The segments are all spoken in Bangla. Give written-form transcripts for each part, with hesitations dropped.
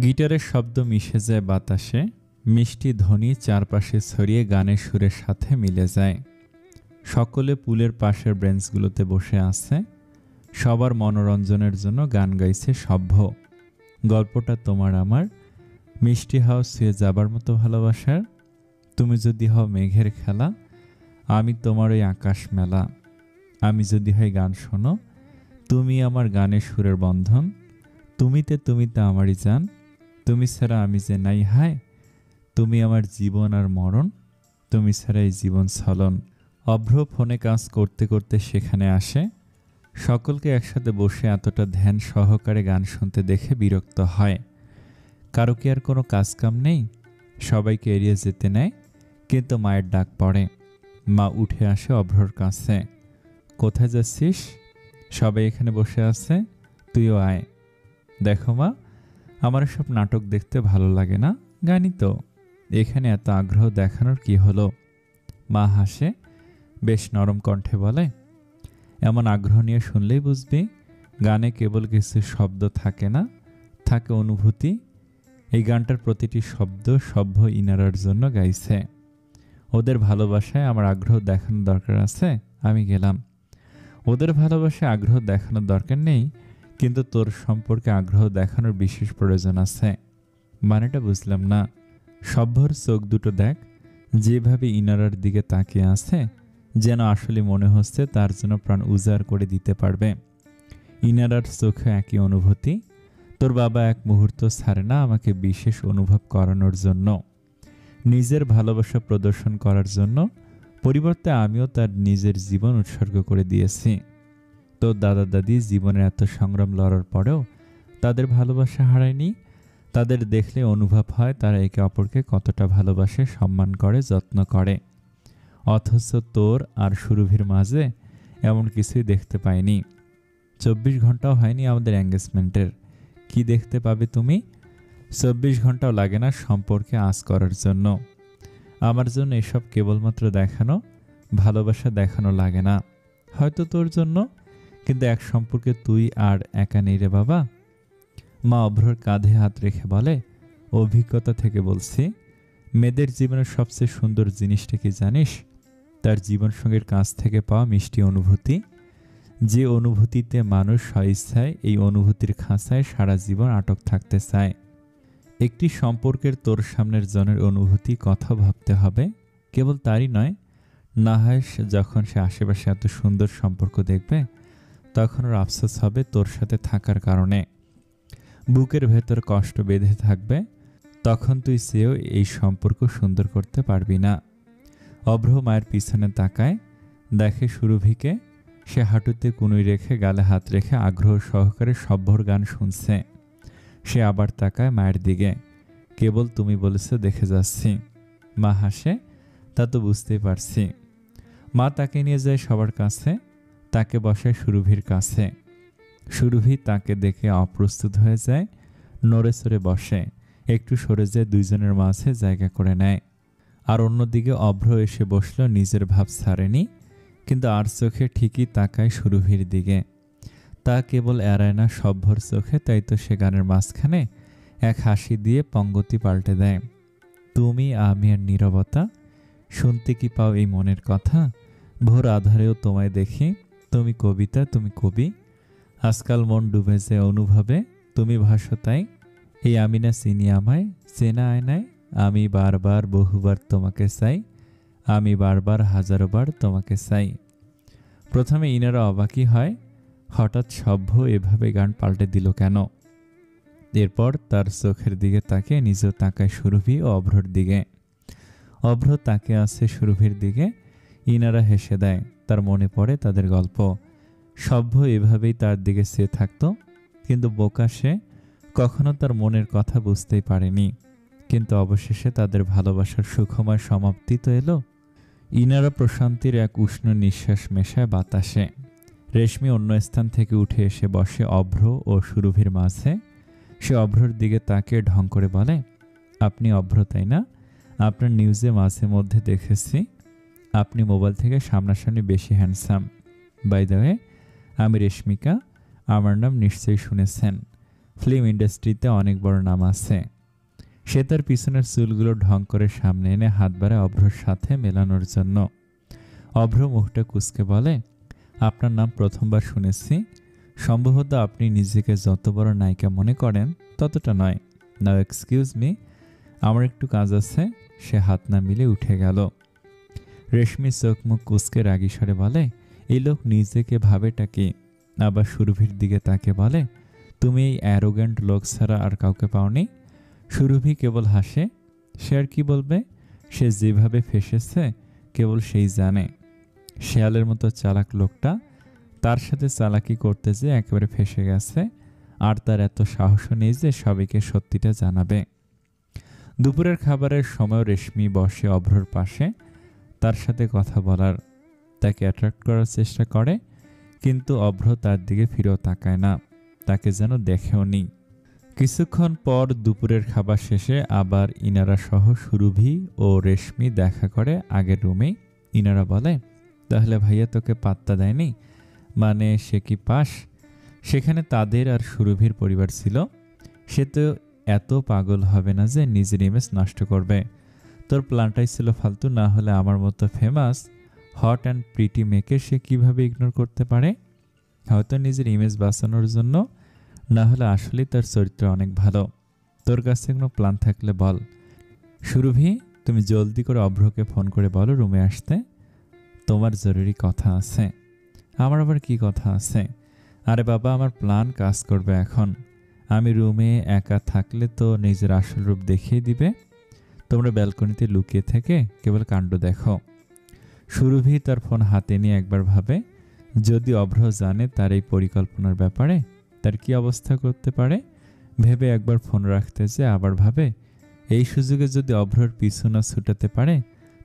গিটারের শব্দ মিশে যায় বাতাসে, মিষ্টি ধ্বনি চারপাশে ছড়িয়ে গানের সুরের সাথে মিলে যায়। সকলে পুলের পাশের বেঞ্চগুলোতে বসে আছে। সবার মনোরঞ্জনের জন্য গান গাইছে সভ্য। গল্পটা তোমার আমার, মিষ্টি হাও ছুঁয়ে যাবার মতো ভালোবাসার। তুমি যদি হও মেঘের খেলা, আমি তোমার ওই আকাশ মেলা। আমি যদি হয় গান শোনো, তুমি আমার গানের সুরের বন্ধন। তুমিতে আমারই জান, তুমি ছাড়া আমি যে নাই হায়। তুমি আমার জীবন আর মরণ, তুমি ছাড়া এই জীবন ছলন। অভ্র ফোনে কাজ করতে করতে সেখানে আসে। সকলকে একসাথে বসে এতটা ধ্যান সহকারে গান শুনতে দেখে বিরক্ত হয়। কারো কি আর কোনো কাজকাম নেই? সবাইকে এড়িয়ে যেতে নেয়, কিন্তু মায়ের ডাক পড়ে। মা উঠে আসে অভ্রর কাছে। কোথায় যাচ্ছিস? সবাই এখানে বসে আছে, তুইও আয়। দেখো মা, আমার সব নাটক দেখতে ভালো লাগে না, গানই তো। এখানে এত আগ্রহ দেখানোর কি হলো? মা হাসে, বেশ নরম কণ্ঠে বলে, এমন আগ্রহ নিয়ে শুনলেই বুঝবি, গানে কেবল কিছু শব্দ থাকে না, থাকে অনুভূতি। এই গানটার প্রতিটি শব্দ সভ্য ইনারার জন্য গাইছে। ওদের ভালোবাসায় আমার আগ্রহ দেখানোর দরকার আছে, আমি গেলাম। ওদের ভালোবাসায় আগ্রহ দেখানোর দরকার নেই, কিন্তু তোর সম্পর্কে আগ্রহ দেখানোর বিশেষ প্রয়োজন আছে। মানেটা বুঝলাম না। সভ্যর চোখ দুটো দেখ, যেভাবে ইনারার দিকে তাকিয়ে আছে, যেন আসলে মনে হচ্ছে তার জন্য প্রাণ উজাড় করে দিতে পারবে। ইনারার চোখে একই অনুভূতি। তোর বাবা এক মুহূর্ত ছাড়ে না আমাকে বিশেষ অনুভব করানোর জন্য, নিজের ভালোবাসা প্রদর্শন করার জন্য। পরিবর্তে আমিও তার নিজের জীবন উৎসর্গ করে দিয়েছি। তোর দাদা দাদি জীবনের এত সংগ্রাম লড়ার পরেও তাদের ভালোবাসা হারায়নি। তাদের দেখলে অনুভব হয় তারা একে অপরকে কতটা ভালোবাসে, সম্মান করে, যত্ন করে। অথচ তোর আর সুরভির মাঝে এমন কিছুই দেখতে পাইনি। 24 ঘন্টাও হয়নি আমাদের এঙ্গেজমেন্টের, কি দেখতে পাবে তুমি? 24 ঘন্টাও লাগে না সম্পর্কে আঁচ করার জন্য। আমার জন্য এসব কেবলমাত্র দেখানো, ভালোবাসা দেখানো লাগে না। হয়তো তোর জন্য, কিন্তু এক সম্পর্কে তুই আর একা নেই রে বাবা। মা অভ্রর কাঁধে হাত রেখে বলে, অভিজ্ঞতা থেকে বলছি, মেয়েদের জীবনের সবচেয়ে সুন্দর জিনিসটা কি জানিস? তার জীবনসঙ্গীর কাছ থেকে পাওয়া মিষ্টি অনুভূতি। যে অনুভূতিতে মানুষ স্বইচ্ছায় এই অনুভূতির খাঁচায় সারা জীবন আটক থাকতে চায়। একটি সম্পর্কের তোর সামনের জনের অনুভূতি কথা ভাবতে হবে, কেবল তারই নয়, না হয় যখন সে আশেপাশে এত সুন্দর সম্পর্ক দেখবে, তখন ওর আফসোস হবে তোর সাথে থাকার কারণে। বুকের ভেতর কষ্ট বেঁধে থাকবে, তখন তুই চেয়েও এই সম্পর্ক সুন্দর করতে পারবি না। অভ্র মায়ের পিছনে তাকায়, দেখে সুরভিকে। সে হাঁটুতে কুনুই রেখে গালে হাত রেখে আগ্রহ সহকারে সভ্যর গান শুনছে। সে আবার তাকায় মায়ের দিকে। কেবল তুমি বলেছ দেখে যাচ্ছি। মা হাসে, তা তো বুঝতেই পারছি। মা তাকে নিয়ে যায় সবার কাছে, তাকে বসায় সুরভির কাছে। সুরভি তাকে দেখে অপ্রস্তুত হয়ে যায়, নড়ে চড়ে বসে, একটু সরে যায়, দুইজনের মাঝে জায়গা করে নেয়। আর অন্যদিকে অভ্র এসে বসল, নিজের ভাব ছাড়েনি, কিন্তু আর চোখে ঠিকই তাকায় সুরভির দিকে। তা কেবল এড়ায় না সভ্যর চোখে, তাই তো সে গানের মাঝখানে এক হাসি দিয়ে পঙ্গতি পাল্টে দেয়। তুমি আমি আর নীরবতা, শুনতে কি পাও এই মনের কথা? ভোর আধারেও তোমায় দেখি, তুমি কবিতা, তুমি কবি। আজকাল মন ডুবে যায় অনুভবে, তুমি ভাসো তাই। এই আমি না চিনি আমায়, চেনা আয়নায় আমি বারবার বহুবার তোমাকে চাই, আমি বারবার হাজারো বার তোমাকে চাই। প্রথমে ইনারা অবাকই হয়, হঠাৎ সভ্য এভাবে গান পাল্টে দিল কেন। এরপর তার চোখের দিকে তাকিয়ে নিজেও তাকায় সুরভি ও অভ্রর দিকে। অভ্র তাকে আছে সুরভির দিকে। ইনারা হেসে দেয়, তার মনে পড়ে তাদের গল্প। সভ্য এভাবেই তার দিকে চেয়ে থাকত, কিন্তু বোকা সে, কখনো তার মনের কথা বুঝতেই পারেনি। কিন্তু অবশেষে তাদের ভালোবাসার সুখময় সমাপ্তি তো এলো। ইনারা প্রশান্তির এক উষ্ণ নিঃশ্বাস মেশায় বাতাসে। রেশমি অন্য স্থান থেকে উঠে এসে বসে অভ্র ও সুরভির মাঝে। সে অভ্রর দিকে তাকিয়ে ঢং করে বলে, আপনি অভ্র তাই না? আপনার নিউজে মাঝে মধ্যে দেখেছি, আপনি মোবাইল থেকে সামনাসামনি বেশি হ্যান্ডসাম। বাই দ্য ওয়ে, আমি রেশমিকা, আমার নাম নিশ্চয়ই শুনেছেন। ফিল্ম ইন্ডাস্ট্রিতে অনেক বড় নাম আছে। সে তার পিছনের চুলগুলো ঢং করে সামনে এনে হাত বাড়ায় অভ্রর সাথে মেলানোর জন্য। অভ্র মুখটা কুঁচকে বলে, আপনার নাম প্রথমবার শুনেছি। সম্ভবত আপনি নিজেকে যত বড় নায়িকা মনে করেন ততটা নয়। নাও এক্সকিউজ মি, আমার একটু কাজ আছে। সে হাত না মিলে উঠে গেল। রেশমি চোখ মুখ কুঁচকে রাগী স্বরে বলে, এই লোক নিজেকে ভাবেটা কি? আবার সুরভির দিকে তাকে বলে, তুমি এই অ্যারোগ্যান্ট লোক ছাড়া আর কাউকে পাওনি? সুরভি কেবল হাসে। সে আর কি বলবে? সে যেভাবে ফেসেছে কেবল সেই জানে। শেয়ালের মতো চালাক লোকটা তার সাথে চালাকি করতে যে একেবারে ফেসে গেছে, আর তার এত সাহসও নেই যে সবাইকে সত্যিটা জানাবে। দুপুরের খাবারের সময় রেশমি বসে অভ্রর পাশে, তার সাথে কথা বলার, তাকে অ্যাট্রাক্ট করার চেষ্টা করে, কিন্তু অভ্র তার দিকে ফিরেও তাকায় না, তাকে যেন দেখেও নি। কিছুক্ষণ পর দুপুরের খাবার শেষে আবার ইনারা সহ সুরভি ও রেশমি দেখা করে আগের রুমেই। ইনারা বলে, তাহলে ভাইয়া তোকে পাত্তা দেয়নি? মানে সে কি পাস? সেখানে তাদের আর সুরভির পরিবার ছিল। সে তো এত পাগল হবে না যে নিজের ইমেজ নষ্ট করবে। তোর প্ল্যানটাই ছিল ফালতু, না হলে আমার মতো ফেমাস হট অ্যান্ড প্রিটি মেয়েকে সে কিভাবে ইগনোর করতে পারে? হয়তো নিজের ইমেজ বাঁচানোর জন্য, না হলে আসলেই তার চরিত্র অনেক ভালো। তোর কাছে কোনো প্ল্যান থাকলে বল। সুরভি, তুমি জলদি করে অভ্রকে ফোন করে বলো রুমে আসতে, তোমার জরুরি কথা আছে। আমার আবার কি কথা আছে? আরে বাবা, আমার প্ল্যান কাজ করবে এখন। আমি রুমে একা থাকলে তো নিজের আসল রূপ দেখিয়ে দিবে। তোমরা ব্যালকনিতে লুকিয়ে থেকে কেবল কাণ্ড দেখো। সুরভি তার ফোন হাতে নিয়ে একবার ভাবে, যদি অভ্র জানে তার এই পরিকল্পনার ব্যাপারে, তার কি অবস্থা করতে পারে। ভেবে একবার ফোন রাখতে যে আবার ভাবে, এই সুযোগে যদি অভ্রর পিছু না ছুটাতে পারে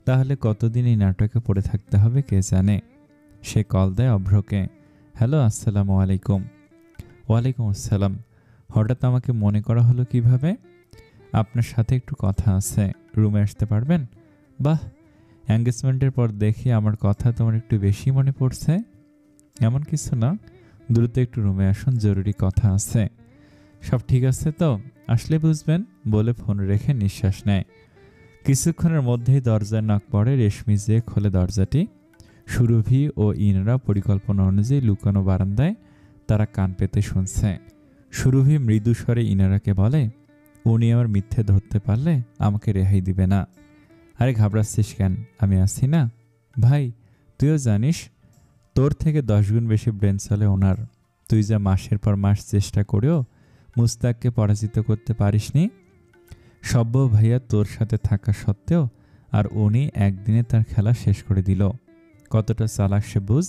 তাহলে কতদিন এই নাটকে পড়ে থাকতে হবে কে জানে। সে কল দেয় অভ্রকে। হ্যালো, আসসালামু আলাইকুম। ওয়ালাইকুম আসসালাম। হঠাৎ আমাকে মনে করা হলো কিভাবে? আপনার সাথে একটু কথা আছে, রুমে আসতে পারবেন? বাহ, এঙ্গেজমেন্টের পর দেখি আমার কথা তোমার একটু বেশি মনে পড়ছে। এমন কিছু না, দ্রুত একটু রুমে আসুন, জরুরি কথা আছে। সব ঠিক আছে তো? আসলে বুঝবেন, বলে ফোন রেখে নিঃশ্বাস নেয়। কিছুক্ষণের মধ্যেই দরজায় নক পড়ে। রেশমি যে খোলে দরজাটি। সুরভি ও ইনারা পরিকল্পনা অনুযায়ী লুকানো বারান্দায় তারা কান পেতে শুনছে। সুরভি মৃদু স্বরে ইনারাকে বলে, উনি আমার মিথ্যে ধরতে পারলে আমাকে রেহাই দিবে না। আরে ঘাবড়াচ্ছিস কেন? আমি আছি না। ভাই, তুইও জানিস তোর থেকে 10 গুণ বেশি ব্রেন চলে ওনার। তুই যা মাসের পর মাস চেষ্টা করেও মুস্তাককে পরাজিত করতে পারিসনি। সব্য ভাইয়া তোর সাথে থাকা সত্ত্বেও আর উনি একদিনে তার খেলা শেষ করে দিল। কতটা চালাক সে বুঝ।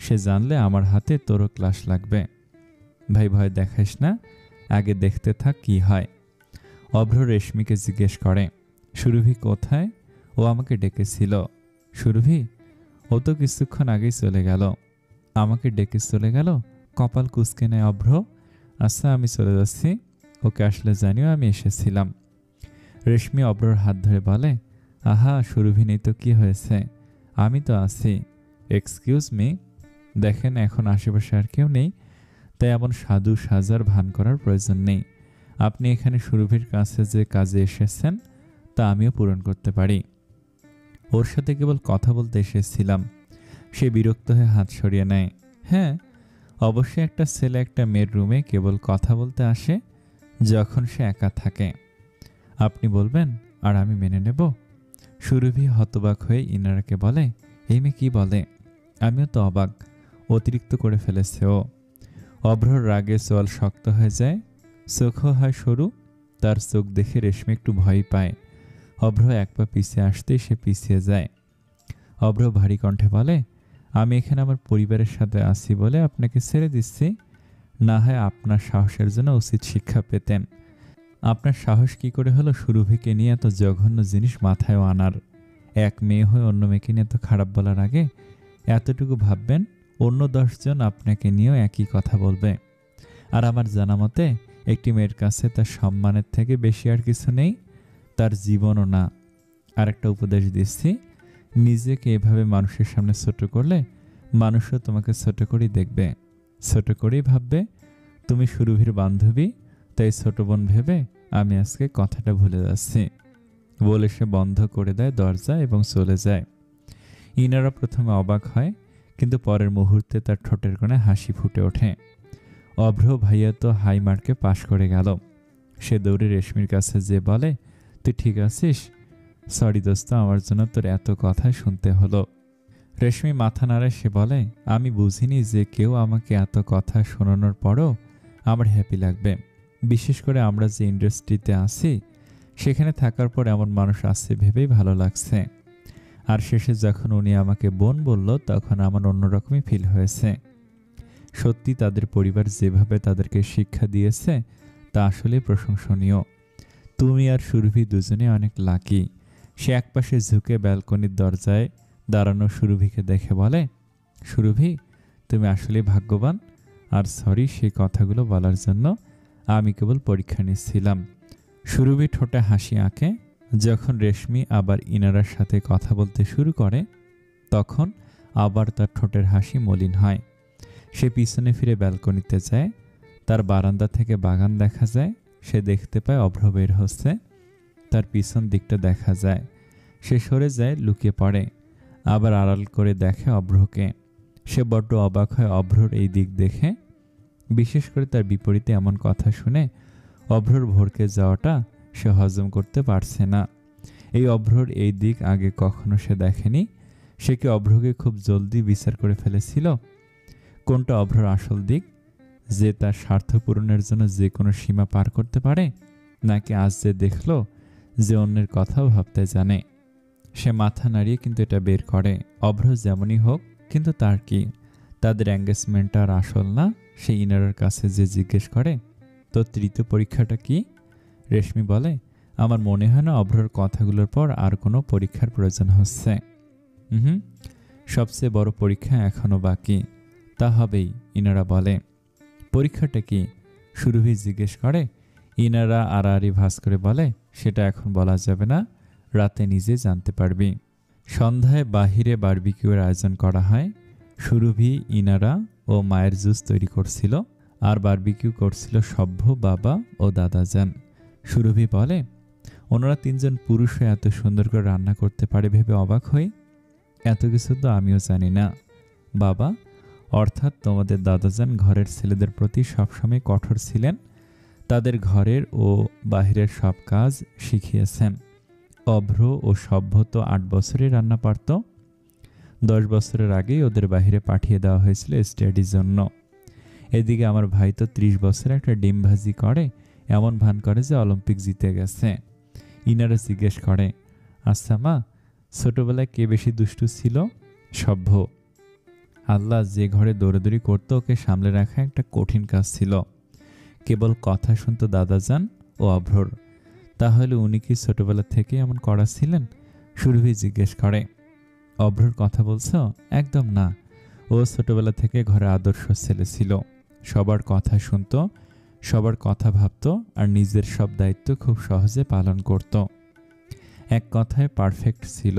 সে জানলে আমার হাতে তোরও ক্লাস লাগবে। ভাই, ভয় দেখাইস না, আগে দেখতে থাক কি হয়। অভ্র রেশমিকে জিজ্ঞেস করে, সুরভি কোথায়? ও আমাকে ডেকেছিল। সুরভি? ও তো কিছুক্ষণ আগেই চলে গেল। আমাকে ডেকে চলে গেল? কপাল কুঁচকে নেয় অভ্র। আচ্ছা, আমি চলে যাচ্ছি, ওকে আসলে জানিও আমি এসেছিলাম। রেশমি অভ্রর হাত ধরে বলে, আহা সুরভি নেই তো কি হয়েছে, আমি তো আছি। এক্সকিউজ মি, দেখেন এখন আশেপাশে আর কেউ নেই, তাই এমন সাধু সাজার ভান করার প্রয়োজন নেই। আপনি এখানে সুরভির কাছে যে কাজে এসেছেন তা আমিও পূরণ করতে পারি। ওর সাথে কেবল কথা বলতে এসেছিলাম। সে বিরক্ত হয়ে হাত সরিয়ে নেয়। হ্যাঁ, অবশ্যই একটা ছেলে একটা মেয়ের রুমে কেবল কথা বলতে আসে যখন সে একা থাকে। আপনি বলবেন আর আমি মেনে নেব? সুরভি হতবাক হয়ে ইনারাকে বলে, এই মেয়ে কি বলে? আমিও তো অবাক, অতিরিক্ত করে ফেলেছে ও। অভ্রর রাগে চোয়াল শক্ত হয়ে যায়, চোখও হয় সরু। তার চোখ দেখে রেশমি একটু ভয় পায়। অভ্র এক পা পিছিয়ে আসতেই সে পিছিয়ে যায়। অভ্র ভারী কণ্ঠে বলে, আমি এখানে আমার পরিবারের সাথে আছি বলে আপনাকে ছেড়ে দিচ্ছি, না হয় আপনার সাহসের জন্য উচিত শিক্ষা পেতেন। আপনার সাহস কি করে হলো সুরভিকে নিয়ে এত জঘন্য জিনিস মাথায় আনার? এক মেয়ে হয়ে অন্য মেয়েকে নিয়ে এত খারাপ বলার আগে এতটুকু ভাববেন অন্য 10 জন আপনাকে নিয়েও একই কথা বলবে। আর আমার জানা মতে একটি মেয়ের কাছে তার সম্মানের থেকে বেশি আর কিছু নেই, তার জীবনও না। আর একটা উপদেশ দিচ্ছি, নিজেকে এভাবে মানুষের সামনে ছোট করলে মানুষও তোমাকে ছোট করেই দেখবে, ছোট করেই ভাববে। তুমি সুরভির বান্ধবী, তাই ছোট বোন ভেবে আমি আজকে কথাটা ভুলে যাচ্ছি, বলে সে বন্ধ করে দেয় দরজা এবং চলে যায়। ইনারা প্রথমে অবাক হয়, কিন্তু পরের মুহূর্তে তার ঠোঁটের কোণে হাসি ফুটে ওঠে। অভ্র ভাইয়া তো হাই মার্কে পাশ করে গেল। সে দৌড়ে রেশমির কাছে যে বলে, তুই ঠিক আছিস? সরি দোস্ত, আমার জন্য তোর এত কথা শুনতে হলো। রেশমি মাথা নাড়ে, সে বলে, আমি বুঝিনি যে কেউ আমাকে এত কথা শোনানোর পরও আমার হ্যাপি লাগবে। বিশেষ করে আমরা যে ইন্ডাস্ট্রিতে আছি সেখানে থাকার পর এমন মানুষ আছে ভেবেই ভালো লাগছে। আর শেষে যখন উনি আমাকে বোন বলল তখন আমার অন্যরকমই ফিল হয়েছে। সত্যি তাদের পরিবার যেভাবে তাদেরকে শিক্ষা দিয়েছে তা আসলে প্রশংসনীয়। তুমি আর সুরভি দুজনে অনেক লাকি। সে একপাশে ঝুঁকে ব্যালকনির দরজায় দাঁড়ানো সুরভিকে দেখে বলে, সুরভি তুমি আসলে ভাগ্যবান। আর সরি সেই কথাগুলো বলার জন্য, আমি কেবল পরীক্ষা নিচ্ছিলাম। সুরভি ঠোঁটে হাসি আঁকে। যখন রেশমি আবার ইনারার সাথে কথা বলতে শুরু করে তখন আবার তার ঠোঁটের হাসি মলিন হয়। সে পিছনে ফিরে ব্যালকনিতে যায়। তার বারান্দা থেকে বাগান দেখা যায়। সে দেখতে পায় অভ্র বের হচ্ছে। তার পিছন দিকটা দেখা যায়। সে সরে যায়, লুকিয়ে পড়ে। আবার আড়াল করে দেখে অভ্রকে। সে বড্ড অবাক হয় অভ্রর এই দিক দেখে। বিশেষ করে তার বিপরীতে এমন কথা শুনে অভ্রর ভরকে যাওয়াটা সে হজম করতে পারছে না। এই অভ্রর এই দিক আগে কখনো সে দেখেনি। সে কি অভ্রকে খুব জলদি বিচার করে ফেলেছিল? কোনটা অভ্রর আসল দিক, যে তার স্বার্থ পূরণের জন্য যে কোনো সীমা পার করতে পারে, নাকি আজ যে দেখল যে অন্যের কথাও ভাবতে জানে? সে মাথা নাড়িয়ে কিন্তু এটা বের করে, অভ্র যেমনই হোক কিন্তু তার কি, তাদের এঙ্গেজমেন্টটা আর আসল না? সে ইনারার কাছে যে জিজ্ঞেস করে, তো তৃতীয় পরীক্ষাটা কি? রেশমি বলে, আমার মনে হয় না অভ্রর কথাগুলোর পর আর কোনো পরীক্ষার প্রয়োজন হচ্ছে। সবচেয়ে বড় পরীক্ষা এখনো বাকি। তা হবেই, ইনারা বলে। পরীক্ষাটা কি? সুরভি জিজ্ঞেস করে। ইনারা আড়াআড়ি ভাঁজ করে বলে, সেটা এখন বলা যাবে না, রাতে নিজে জানতে পারবি। সন্ধ্যায় বাহিরে বারবিকিউর আয়োজন করা হয়। সুরভি, ইনারা ও মায়ের জুস তৈরি করছিল, আর বারবিকিউ করছিল সভ্য, বাবা ও দাদাজান। সুরভি বলে, ওনারা তিনজন পুরুষও এত সুন্দর করে রান্না করতে পারে ভেবে অবাক হই। এত কিছু তো আমিও জানি না। বাবা অর্থাৎ তোমাদের দাদাজান ঘরের ছেলেদের প্রতি সবসময় কঠোর ছিলেন। তাদের ঘরের ও বাহিরের সব কাজ শিখিয়েছেন। অভ্র ও সভ্য তো 8 বছরই রান্না পারত। 10 বছরের আগেই ওদের বাহিরে পাঠিয়ে দেওয়া হয়েছিল স্টাডির জন্য। এদিকে আমার ভাই তো 30 বছরে একটা ডিম ভাজি করে এমন ভান করে যে অলিম্পিক জিতে গেছে। ইনারা জিজ্ঞেস করে, আচ্ছা মা, ছোটবেলায় কে বেশি দুষ্টু ছিল? সভ্য। আল্লাহ, যে ঘরে দৌড়াদৌড়ি করতো ওকে সামলে রাখা একটা কঠিন কাজ ছিল। কেবল কথা শুনতো দাদাজান ও অভ্রর। তাহলে উনি কি ছোটবেলা থেকে এমন করা ছিলেন? সুরভি জিজ্ঞেস করে। অভ্রর কথা বলছ? একদম না। ও ছোটবেলা থেকে ঘরে আদর্শ ছেলে ছিল। সবার কথা শুনত, সবার কথা ভাবত, আর নিজের সব দায়িত্ব খুব সহজে পালন করত। এক কথায় পারফেক্ট ছিল।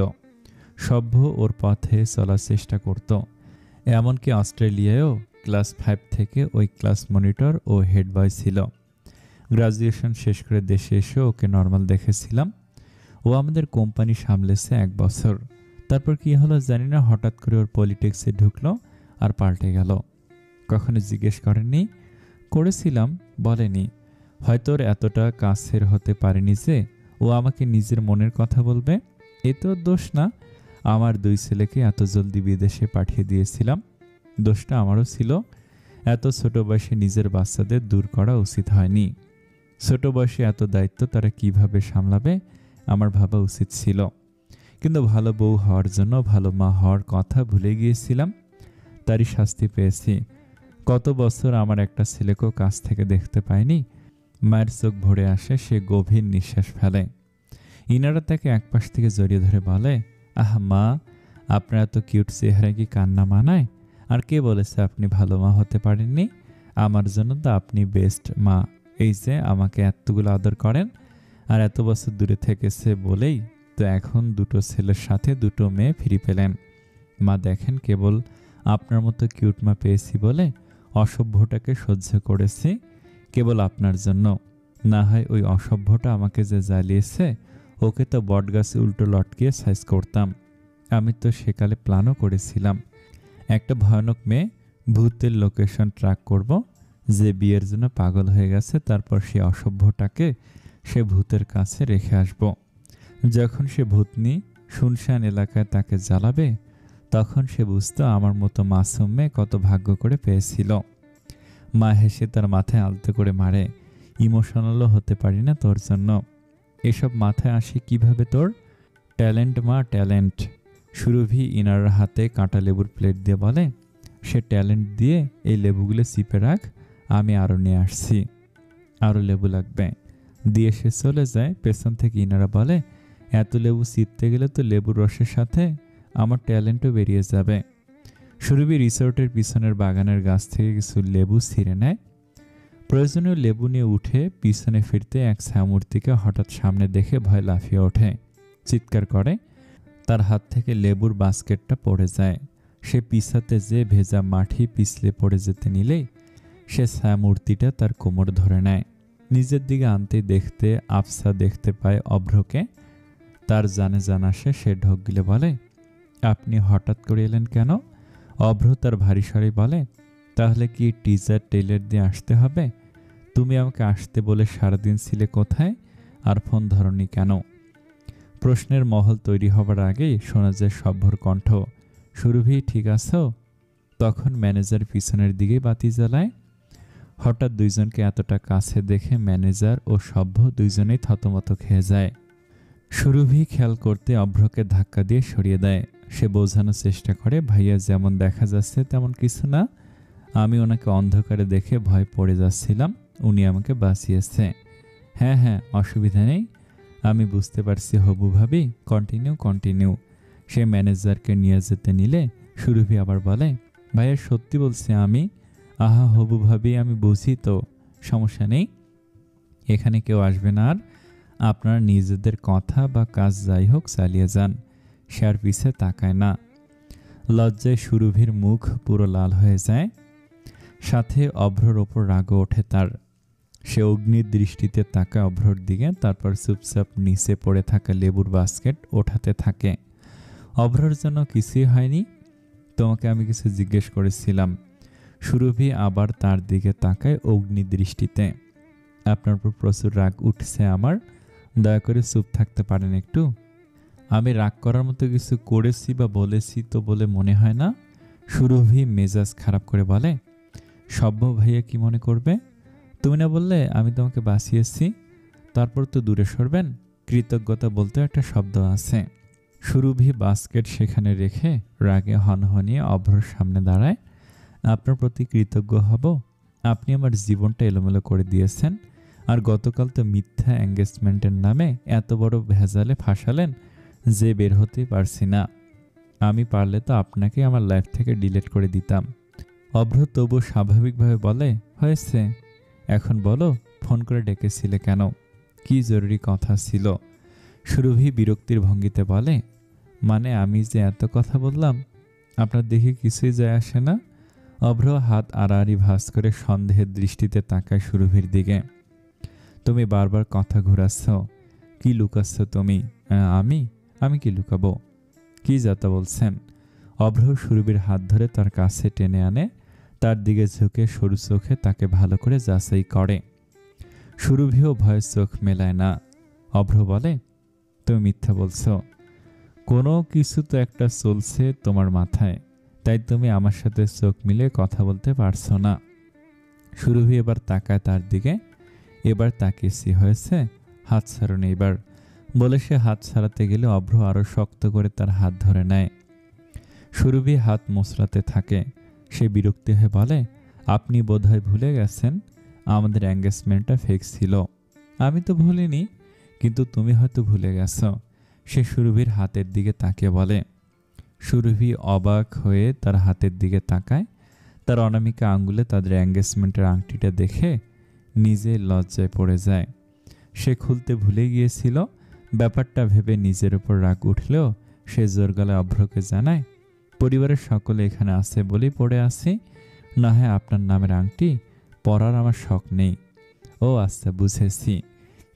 সভ্য ওর পথে চলার চেষ্টা করত। এমনকি অস্ট্রেলিয়ায়ও ক্লাস 5 থেকে ওই ক্লাস মনিটর ও হেড বয় ছিল। গ্রাজুয়েশন শেষ করে দেশে এসে ওকে নর্মাল দেখেছিলাম। ও আমাদের কোম্পানি সামলেছে 1 বছর। তারপর কি হলো জানি না, হঠাৎ করে ওর পলিটিক্সে ঢুকলো আর পাল্টে গেল। কখনো জিজ্ঞেস করেননি? করেছিলাম, বলেনি। হয়তো ওর এতটা কাছের হতে পারেনি যে ও আমাকে নিজের মনের কথা বলবে। এ তো দোষ না। আমার 2 ছেলেকে এত জলদি বিদেশে পাঠিয়ে দিয়েছিলাম। দোষটা আমারও ছিল। এত ছোট বয়সে নিজের বাচ্চাদের দূর করা উচিত হয়নি। ছোট বয়সে এত দায়িত্ব তারা কিভাবে সামলাবে আমার ভাবা উচিত ছিল। কিন্তু ভালো বউ হওয়ার জন্য ভালো মা হওয়ার কথা ভুলে গিয়েছিলাম। তারই শাস্তি পেয়েছি। কত বছর আমার একটা ছেলেকেও কাছ থেকে দেখতে পাইনি। মায়ের চোখ ভরে আসে, সে গভীর নিঃশ্বাস ফেলে। ইনারা তাকে একপাশ থেকে জড়িয়ে ধরে বলে, আহা মা, আপনার এত কিউট চেহারা কি কান্না মানায়? আর কে বলেছে আপনি ভালো মা হতে পারেননি? আমার জন্য তো আপনি বেস্ট মা। এই যে আমাকে এতগুলো আদর করেন, আর এত বছর দূরে থেকেছে বলেই তো এখন 2টো ছেলের সাথে 2টো মেয়ে ফিরে পেলেন। মা দেখেন, কেবল আপনার মতো কিউট মা পেয়েছি বলে অসভ্যটাকে সহ্য করেছি। কেবল আপনার জন্য। না হয় ওই অসভ্যটা আমাকে যে জ্বালিয়েছে, ওকে তো বটগাছে উল্টো লটকিয়ে সাইজ করতাম। আমি তো সেকালে প্ল্যানও করেছিলাম, একটা ভয়ানক মেয়ে, ভূতের লোকেশন ট্র্যাক করব, যে বিয়ের জন্য পাগল হয়ে গেছে, তারপর সে অসভ্যটাকে সে ভূতের কাছে রেখে আসব। যখন সে ভূতনি শুনশান এলাকায় তাকে জ্বালাবে, তখন সে বুঝতো আমার মতো মাসুম মেয়ে কত ভাগ্য করে পেয়েছিল। মা হেসে তার মাথায় আলতো করে মারে, ইমোশনালও হতে পারি না তোর জন্য। এসব মাথায় আসে কিভাবে তোর? ট্যালেন্ট মা, ট্যালেন্ট। সুরভি ইনার হাতে কাঁটা লেবুর প্লেট দিয়ে বলে, সে ট্যালেন্ট দিয়ে এই লেবুগুলো চিপে রাখ, আমি আরও নিয়ে আসছি। আরও লেবু লাগবে দিয়ে সে চলে যায়। পেছন থেকে ইনারা বলে, এত লেবু চিপতে গেলে তো লেবুর রসের সাথে আমার ট্যালেন্টও বেরিয়ে যাবে। সুরভি রিসোর্টের পিছনের বাগানের গাছ থেকে কিছু লেবু ছিঁড়ে নেয়। প্রয়োজনীয় লেবু নিয়ে উঠে পিছনে ফিরতে এক ছায়ামূর্তিকে হঠাৎ সামনে দেখে ভয় লাফিয়ে ওঠে, চিৎকার করে। তার হাত থেকে লেবুর বাস্কেটটা পড়ে যায়। সে পিছাতে যে ভেজা মাটি পিছলে পড়ে যেতে নিলেই সে ছায়ামূর্তিটা তার কোমর ধরে নেয়। নিজের দিকে আনতেই দেখতে আফসা দেখতে পায় অভ্রকে। তার জানে আসে, সে ঢোক গিলে বলে, আপনি হঠাৎ করে এলেন কেন? অভ্র তার ভারী স্বরে বলে, তাহলে কি টিজার টেইলার দিয়ে আসতে হবে? তুমি আমাকে আসতে বলে সারাদিন ছিলে কোথায়, আর ফোন ধরনি কেন? প্রশ্নের মহল তৈরি হবার আগেই শোনা যায় সভ্যর কণ্ঠ, সুরভি ঠিক আছো? তখন ম্যানেজার পিছনের দিকে বাতি জ্বালায়। হঠাৎ দুইজনকে এতটা কাছে দেখে ম্যানেজার ও সভ্য দুইজনেই থতমত খেয়ে যায়। সুরভি খেয়াল করতে অভ্রকে ধাক্কা দিয়ে সরিয়ে দেয়। সে বোঝানোর চেষ্টা করে, ভাইয়া যেমন দেখা যাচ্ছে তেমন কিছু না, আমি ওনাকে অন্ধকারে দেখে ভয় পড়ে যাচ্ছিলাম, উনি আমাকে বাঁচিয়েছে। হ্যাঁ হ্যাঁ, অসুবিধা নেই, আমি বুঝতে পারছি হবু ভাবি, কন্টিনিউ। সে ম্যানেজারকে নিয়ে যেতে নিলে সুরভি আবার বলে, ভাইয়া সত্যি বলছি আমি। আহা হবু ভাবি, আমি বুঝি তো, সমস্যা নেই, এখানে কেউ আসবে না, আর আপনার নিজেদের কথা বা কাজ যাই হোক চালিয়ে যান। সে আর পিছে তাকায় না। লজ্জায় সুরভির মুখ পুরো লাল হয়ে যায়, সাথে অভ্রর ওপর রাগও ওঠে তার। সে অগ্নির দৃষ্টিতে তাকায় অভ্রর দিকে, তারপর চুপচাপ নিচে পড়ে থাকা লেবুর বাস্কেট ওঠাতে থাকে। অভ্রর জন্য কিছুই হয়নি, তোমাকে আমি কিছু জিজ্ঞেস করেছিলাম। সুরভি আবার তার দিকে তাকায় অগ্নি দৃষ্টিতে। আপনার উপর প্রচুর রাগ উঠছে আমার, দয়া করে চুপ থাকতে পারেন একটু? আমি রাগ করার মতো কিছু করেছি বা বলেছি তো বলে মনে হয় না। সুরভি মেজাজ খারাপ করে বলে, সভ্য ভাইয়া কি মনে করবে? তুমি না বললে আমি তোমাকে বাঁচিয়েছি, তারপর তো দূরে সরবেন? কৃতজ্ঞতা বলতে একটা শব্দ আছে। সুরভি বাস্কেট সেখানে রেখে রাগে হনহনিয়ে অভ্রর সামনে দাঁড়ায়। আপনার প্রতি কৃতজ্ঞ হব, আপনি আমার জীবনটা এলোমেলো করে দিয়েছেন, আর গতকাল তো মিথ্যা এঙ্গেজমেন্টের নামে এত বড় ভেজালে ফাঁসালেন যে বের হতে পারছি না। আমি পারলে তো আপনাকে আমার লাইফ থেকে ডিলিট করে দিতাম। অভ্র তবু স্বাভাবিকভাবে বলে, হয়েছে, এখন বলো ফোন করে ডেকেছিলে কেন, কি জরুরি কথা ছিল? সুরভি বিরক্তির ভঙ্গিতে বলে, মানে আমি যে এত কথা বললাম আপনার দেখে কিছুই যায় আসে না? অভ্র হাত আড়াআড়ি ভাঁজ করে সন্দেহের দৃষ্টিতে তাকায় সুরভির দিকে। তুমি বারবার কথা ঘোরাচ্ছ, কি লুকাচ্ছ তুমি? আমি কি লুকাবো? কি যাতা বলছেন? অভ্র সুরভির হাত ধরে তার কাছে টেনে আনে, তার দিকে ঝুঁকে সরু চোখে তাকে ভালো করে যাচাই করে। সুরভিও ভয়ে চোখ মেলায় না। অভ্র বলে, তুমি মিথ্যা বলছো, কোনো কিছু তো একটা চলছে তোমার মাথায়, তাই তুমি আমার সাথে চোখ মিলে কথা বলতে পারছো না। সুরভি এবার তাকায় তার দিকে, এবার তাকিয়েছি, হয়েছে, হাত ছাড়ুন এবার, বলে সে হাত ছাড়াতে গেলে অভ্র আরো শক্ত করে তার হাত ধরে নেয়। সুরভি হাত মোচড়াতে থাকে। সে বিরক্তি হয়ে বলে, আপনি বোধহয় ভুলে গেছেন আমাদের এঙ্গেজমেন্টটা ফেক ছিল। আমি তো ভুলিনি, কিন্তু তুমি হয়তো ভুলে গেছ। সে সুরভির হাতের দিকে তাকিয়ে বলে। সুরভি অবাক হয়ে তার হাতের দিকে তাকায়। তার অনামিকা আঙ্গুলে তাদের এঙ্গেজমেন্টের আংটিটা দেখে নিজে লজ্জায় পড়ে যায়। সে খুলতে ভুলে গিয়েছিল। ব্যাপারটা ভেবে নিজের উপর রাগ উঠলেও সে জোর গলায় অভ্রকে জানায়, পরিবারের সকলে এখানে আছে বলেই পড়ে আছি, না হয় আপনার নামের আংটি পরার আমার শখ নেই। ও আচ্ছা, বুঝেছি।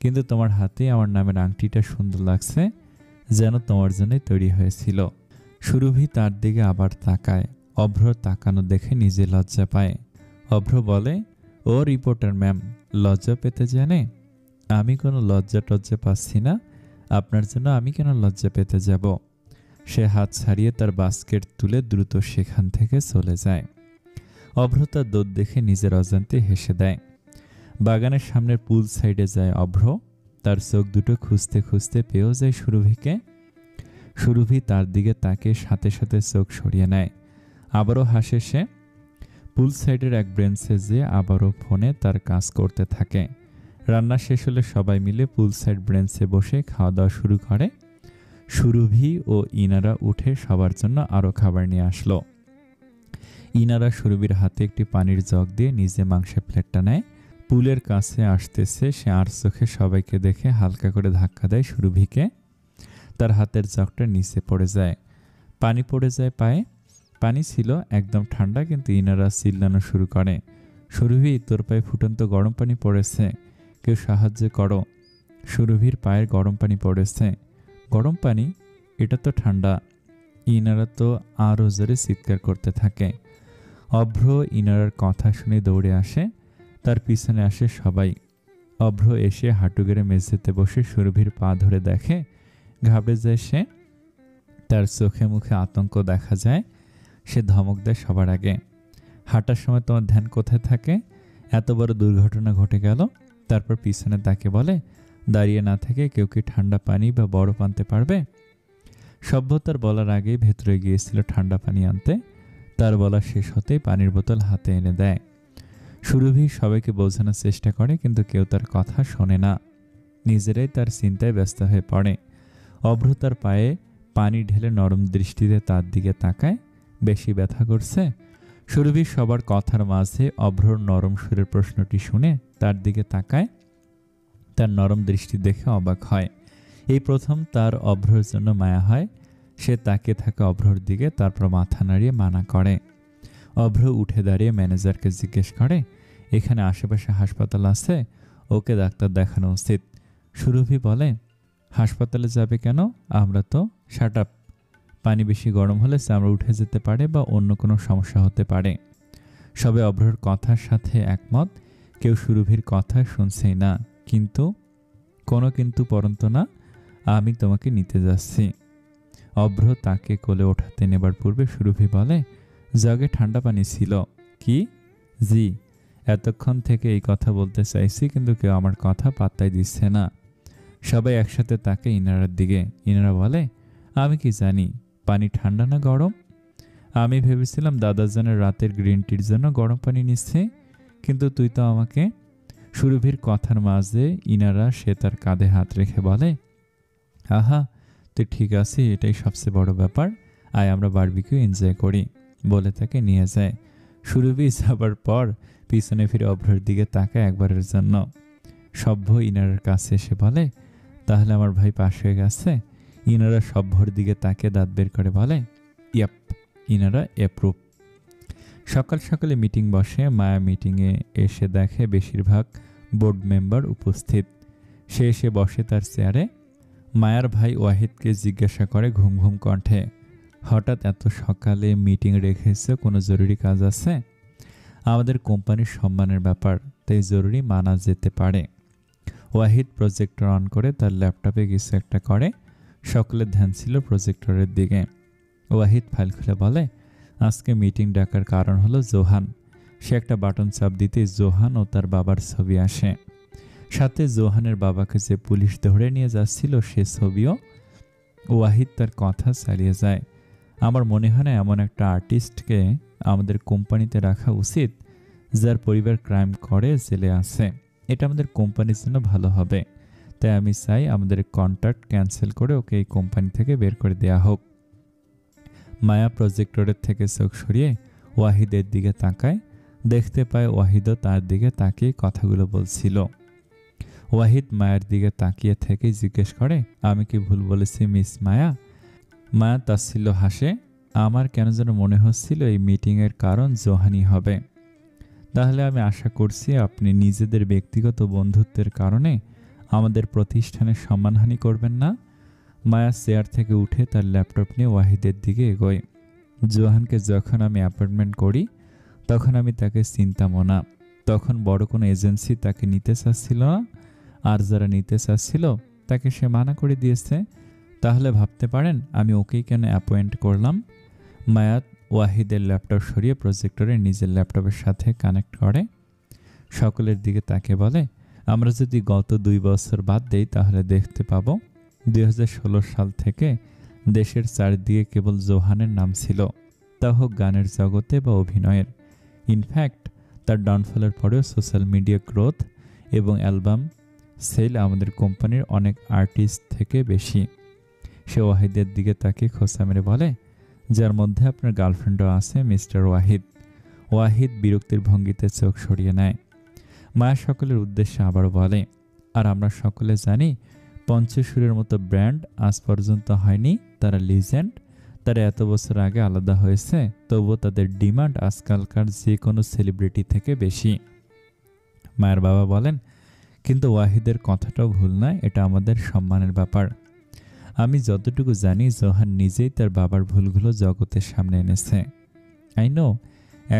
কিন্তু তোমার হাতে আমার নামের আংটিটা সুন্দর লাগছে, যেন তোমার জন্যই তৈরি হয়েছিল। সুরভি তার দিকে আবার তাকায়। অভ্র তাকানো দেখে নিজে লজ্জা পায়। অভ্র বলে, ও রিপোর্টার ম্যাম, লজ্জা পেতে জানে? আমি কোনো লজ্জা টজ্জা পাচ্ছি না। আপনার জন্য আমি কেন লজ্জা পেতে যাব? সে হাত ছাড়িয়ে তার বাস্কেট তুলে দ্রুত সেখান থেকে চলে যায়। অভ্র তার দৌড় দেখে নিজের অজান্তে হেসে দেয়। বাগানের সামনের পুল সাইডে যায় অভ্র। তার চোখ দুটো খুঁজতে খুঁজতে পেয়েও যায় সুরভিকে। সুরভি তার দিকে তাকে সাথে সাথে চোখ সরিয়ে নেয়। আবারও হাসে সে। পুল সাইডের এক ব্রেঞ্চে যেয়ে আবারও ফোনে তার কাজ করতে থাকে। রান্না শেষ হলে সবাই মিলে পুল সাইড ব্রেঞ্চে বসে খাওয়া দাওয়া শুরু করে। সুরভি ও ইনারা উঠে সবার জন্য আরও খাবার নিয়ে আসলো। ইনারা সুরভির হাতে একটি পানির জগ দিয়ে নিজে মাংসের প্লেটটা নেয়। পুলের কাছে আসতেছে সে আর চোখে সবাইকে দেখে হালকা করে ধাক্কা দেয় সুরভিকে। তার হাতের জগটা নিচে পড়ে যায়। পানি পড়ে যায় পায়ে। পানি ছিল একদম ঠান্ডা, কিন্তু ইনারা চিল্লানো শুরু করে, সুরভি, তোর পায়ে ফুটন্ত গরম পানি পড়েছে, কেউ সাহায্য করো। সুরভির পায়ের গরম পানি পড়েছে। গরম পানি? এটা তো ঠান্ডা। ইনারা তো আরও জোরে চিৎকার করতে থাকে। অভ্র ইনারার কথা শুনে দৌড়ে আসে। তার পিছনে আসে সবাই। অভ্র এসে হাঁটু গেড়ে মেঝেতে বসে সুরভির পা ধরে দেখে। ঘাবড়ে যায় সে। তার চোখে মুখে আতঙ্ক দেখা যায়। সে ধমক দেয় সবার আগে, হাঁটার সময় তোমার ধ্যান কোথায় থাকে? এত বড় দুর্ঘটনা ঘটে গেল। তারপর পিছনে তাকে বলে, দাঁড়িয়ে না থেকে কেউ কি ঠান্ডা পানি বা বরফ আনতে পারবে? সভ্যতার বলার আগেই ভেতরে গিয়েছিল ঠান্ডা পানি আনতে। তার বলা শেষ হতেই পানির বোতল হাতে এনে দেয়। সুরভি সবাইকে বোঝানোর চেষ্টা করে, কিন্তু কেউ তার কথা শোনে না। নিজেরাই তার চিন্তায় ব্যস্ত হয়ে পড়ে। অভ্র তার পায়ে পানি ঢেলে নরম দৃষ্টিতে তার দিকে তাকায়। বেশি ব্যথা করছে? সুরভি সবার কথার মাঝে অভ্রর নরম সুরের প্রশ্নটি শুনে তার দিকে তাকায়। তার নরম দৃষ্টি দেখে অবাক হয়। এই প্রথম তার অভ্রর জন্য মায়া হয়। সে তাকিয়ে থাকে অভ্রর দিকে, তারপর মাথা নাড়িয়ে মানা করে। অভ্র উঠে দাঁড়িয়ে ম্যানেজারকে জিজ্ঞেস করে, এখানে আশেপাশে হাসপাতাল আছে? ওকে ডাক্তার দেখানো উচিত। সুরভি বলে, হাসপাতালে যাবে কেন? আমরা তো শাট আপ। পানি বেশি গরম হলে চামড়া উঠে যেতে পারে বা অন্য কোনো সমস্যা হতে পারে। সবে অভ্রর কথার সাথে একমত। কেউ সুরভির কথা শুনছেই না। কিন্তু কোনো কিন্তু পরন্ত না। আমি তোমাকে নিতে যাচ্ছি। অভ্র তাকে কোলে ওঠাতে নেবার পূর্বে সুরভি বলে, জগে ঠান্ডা পানি ছিল কি? জি। এতক্ষণ থেকে এই কথা বলতে চাইছি, কিন্তু কেউ আমার কথা পাত্তাই দিচ্ছে না। সবাই একসাথে তাকে ইনারার দিকে। ইনারা বলে, আমি কি জানি পানি ঠান্ডা না গরম? আমি ভেবেছিলাম দাদাজানের রাতের গ্রিন টির জন্য গরম পানি নিচ্ছে, কিন্তু তুই তো আমাকে। সুরভির কথার মাঝে ইনারা সে তার কাঁধে হাত রেখে বলে, আহা, তুই ঠিক আছিস, এটাই সবচেয়ে বড় ব্যাপার। আয় আমরা বারবিকিউ এনজয় করি, বলে তাকে নিয়ে যায়। সুরভি যাবার পর পিছনে ফিরে অভ্রের দিকে তাকায় একবারের জন্য। সভ্য ইনারার কাছে এসে বলে, তাহলে আমার ভাই পাশ হয়ে গেছে? ইনারা সভ্যর দিকে তাকে দাঁত বের করে বলে, ইয়াপ। ইনারা অ্যাপ্রুভ। সকাল সকালে মিটিং বসে। মায়া মিটিংয়ে এসে দেখে বেশিরভাগ বোর্ড মেম্বার উপস্থিত। সে এসে বসে তার চেয়ারে। মায়ার ভাই ওয়াহিদকে জিজ্ঞাসা করে ঘুম ঘুম কণ্ঠে, হঠাৎ এত সকালে মিটিং রেখেছে, কোনো জরুরি কাজ আছে? আমাদের কোম্পানির সম্মানের ব্যাপার, তাই জরুরি মানা যেতে পারে। ওয়াহিদ প্রজেক্টর অন করে তার ল্যাপটপে কিছু একটা করে। সকলের ধ্যান ছিল প্রজেক্টরের দিকে। ওয়াহিদ ফাইল খুলে বলে, আজকে মিটিং ডাকার কারণ হলো জোহান। সে একটা বাটন চাপ দিতেই জোহান ও তার বাবার ছবি আসে। সাথে জোহানের বাবাকে যে পুলিশ ধরে নিয়ে যাচ্ছিল সে ছবিও। ওয়াহিদ তার কথা চালিয়ে যায়, আমার মনে হয় না এমন একটা আর্টিস্টকে আমাদের কোম্পানিতে রাখা উচিত যার পরিবার ক্রাইম করে জেলে আছে। এটা আমাদের কোম্পানির জন্য ভালো হবে। তাই আমি চাই আমাদের কন্ট্রাক্ট ক্যান্সেল করে ওকে এই কোম্পানি থেকে বের করে দেয়া হোক। মায়া প্রজেক্টরের থেকে চোখ সরিয়ে ওয়াহিদের দিকে তাকায়। দেখতে পায় ওয়াহিদও তার দিকে তাকিয়ে কথাগুলো বলছিল। ওয়াহিদ মায়ের দিকে তাকিয়ে থেকে জিজ্ঞেস করে, আমি কি ভুল বলেছি মিস মায়া? মায়া তাচ্ছিল্য হাসে। আমার কেন যেন মনে হচ্ছিল এই মিটিংয়ের কারণ জোহানি হবে। তাহলে আমি আশা করছি আপনি নিজেদের ব্যক্তিগত বন্ধুত্বের কারণে আমাদের প্রতিষ্ঠানের সম্মানহানি করবেন না। মায়া চেয়ার থেকে উঠে তার ল্যাপটপ নিয়ে ওয়াহিদের দিকে এগোয়। জোহানকে যখন আমি অ্যাপয়েন্টমেন্ট করি তখন আমি তাকে চিনতামও না। তখন বড় কোনো এজেন্সি তাকে নিতে চাচ্ছিল না, আর যারা নিতে চাচ্ছিল তাকে সে মানা করে দিয়েছে। তাহলে ভাবতে পারেন আমি ওকেই কেন অ্যাপয়েন্ট করলাম। মায়া ওয়াহিদের ল্যাপটপ সরিয়ে প্রজেক্টরে নিজের ল্যাপটপের সাথে কানেক্ট করে, সকলের দিকে তাকে বলে, আমরা যদি গত 2 বছর বাদ দেই তাহলে দেখতে পাবো 2016 সাল থেকে দেশের চারদিকে কেবল জোহানের নাম ছিল, তা হোক গানের জগতে বা অভিনয়ের। ইনফ্যাক্ট তার ডাউনফলের পরেও সোশ্যাল মিডিয়া গ্রোথ এবং অ্যালবাম সেল আমাদের কোম্পানির অনেক আর্টিস্ট থেকে বেশি। সে ওয়াহিদের দিকে তাকে খোঁচা মেরে বলে, যার মধ্যে আপনার গার্লফ্রেন্ডও আছে, মিস্টার ওয়াহিদ। ওয়াহিদ বিরক্তির ভঙ্গিতে চোখ সরিয়ে নেয়। মায়া সকলের উদ্দেশ্যে আবারও বলে, আর আমরা সকলে জানি পঞ্চসুরের মতো ব্র্যান্ড আজ পর্যন্ত হয়নি। তারা লিজেন্ড, তারা এত বছর আগে আলাদা হয়েছে, তবুও তাদের ডিমান্ড আজকালকার যে কোনো সেলিব্রিটি থেকে বেশি। মায়ের বাবা বলেন, কিন্তু ওয়াহিদের কথাটাও ভুল নয়, এটা আমাদের সম্মানের ব্যাপার। আমি যতটুকু জানি জোহান নিজেই তার বাবার ভুলগুলো জগতের সামনে এনেছে। আই নো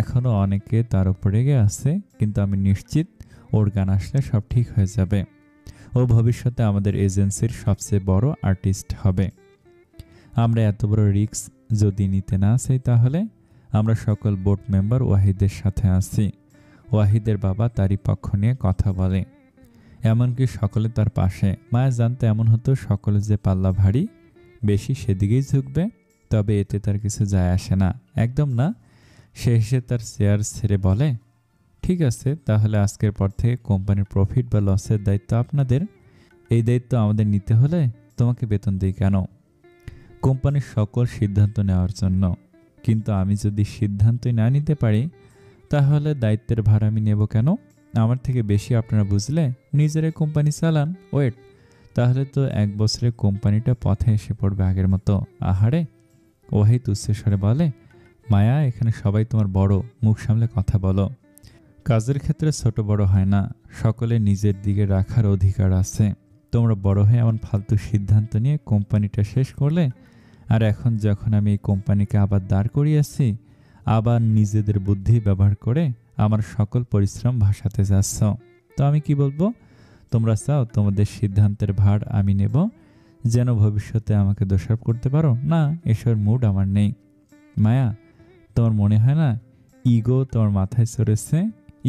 এখনও অনেকে তার উপর রেগে আছে, কিন্তু আমি নিশ্চিত ওর গান আসলে সব ঠিক হয়ে যাবে। ও ভবিষ্যতে আমাদের এজেন্সির সবচেয়ে বড় আর্টিস্ট হবে। আমরা এত বড় রিস্ক যদি নিতে না চাই তাহলে আমরা সকল বোর্ড মেম্বার ওয়াহিদের সাথে আছি। ওয়াহিদের বাবা তারই পক্ষ নিয়ে কথা বলে, এমনকি সকলে তার পাশে। মায়া জানতে এমন হতো সকলে যে পাল্লা ভারী বেশি সেদিকেই ঝুঁকবে, তবে এতে তার কিছু যায় আসে না, একদম না। সে এসে তার চেয়ার ছেড়ে বলে, ঠিক আছে, তাহলে আজকের পর থেকে কোম্পানির প্রফিট বা লসের দায়িত্ব আপনাদের। এই দায়িত্ব আমাদের নিতে হলে তোমাকে বেতন দিই কেন? কোম্পানির সকল সিদ্ধান্ত নেওয়ার জন্য। কিন্তু আমি যদি সিদ্ধান্তই না নিতে পারি তাহলে দায়িত্বের ভার আমি নেব কেন? আমার থেকে বেশি আপনারা বুঝলে নিজেরাই কোম্পানি চালান। ওয়েট, তাহলে তো 1 বছরে কোম্পানিটা পথে এসে পড়বে আগের মতো। আহারে! ওয়াহিদ উচ্চস্বরে বলে, মায়া, এখানে সবাই তোমার বড়, মুখ সামলে কথা বলো। কাজের ক্ষেত্রে ছোট বড় হয় না, সকলে নিজের দিকে রাখার অধিকার আছে। তোমরা বড় হয়ে এমন ফালতু সিদ্ধান্ত নিয়ে কোম্পানিটা শেষ করলে, আর এখন যখন আমি এই কোম্পানিকে আবার দাঁড় করিয়েছি, আবার নিজেদের বুদ্ধি ব্যবহার করে আমার সকল পরিশ্রম ভাসাতে যাচ্ছ। তো আমি কি বলবো? তোমরা চাও তোমাদের সিদ্ধান্তের ভার আমি নেব যেন ভবিষ্যতে আমাকে দোষারোপ করতে পারো? না, এসবের মুড আমার নেই। মায়া, তোমার মনে হয় না ইগো তোমার মাথায় চড়েছে?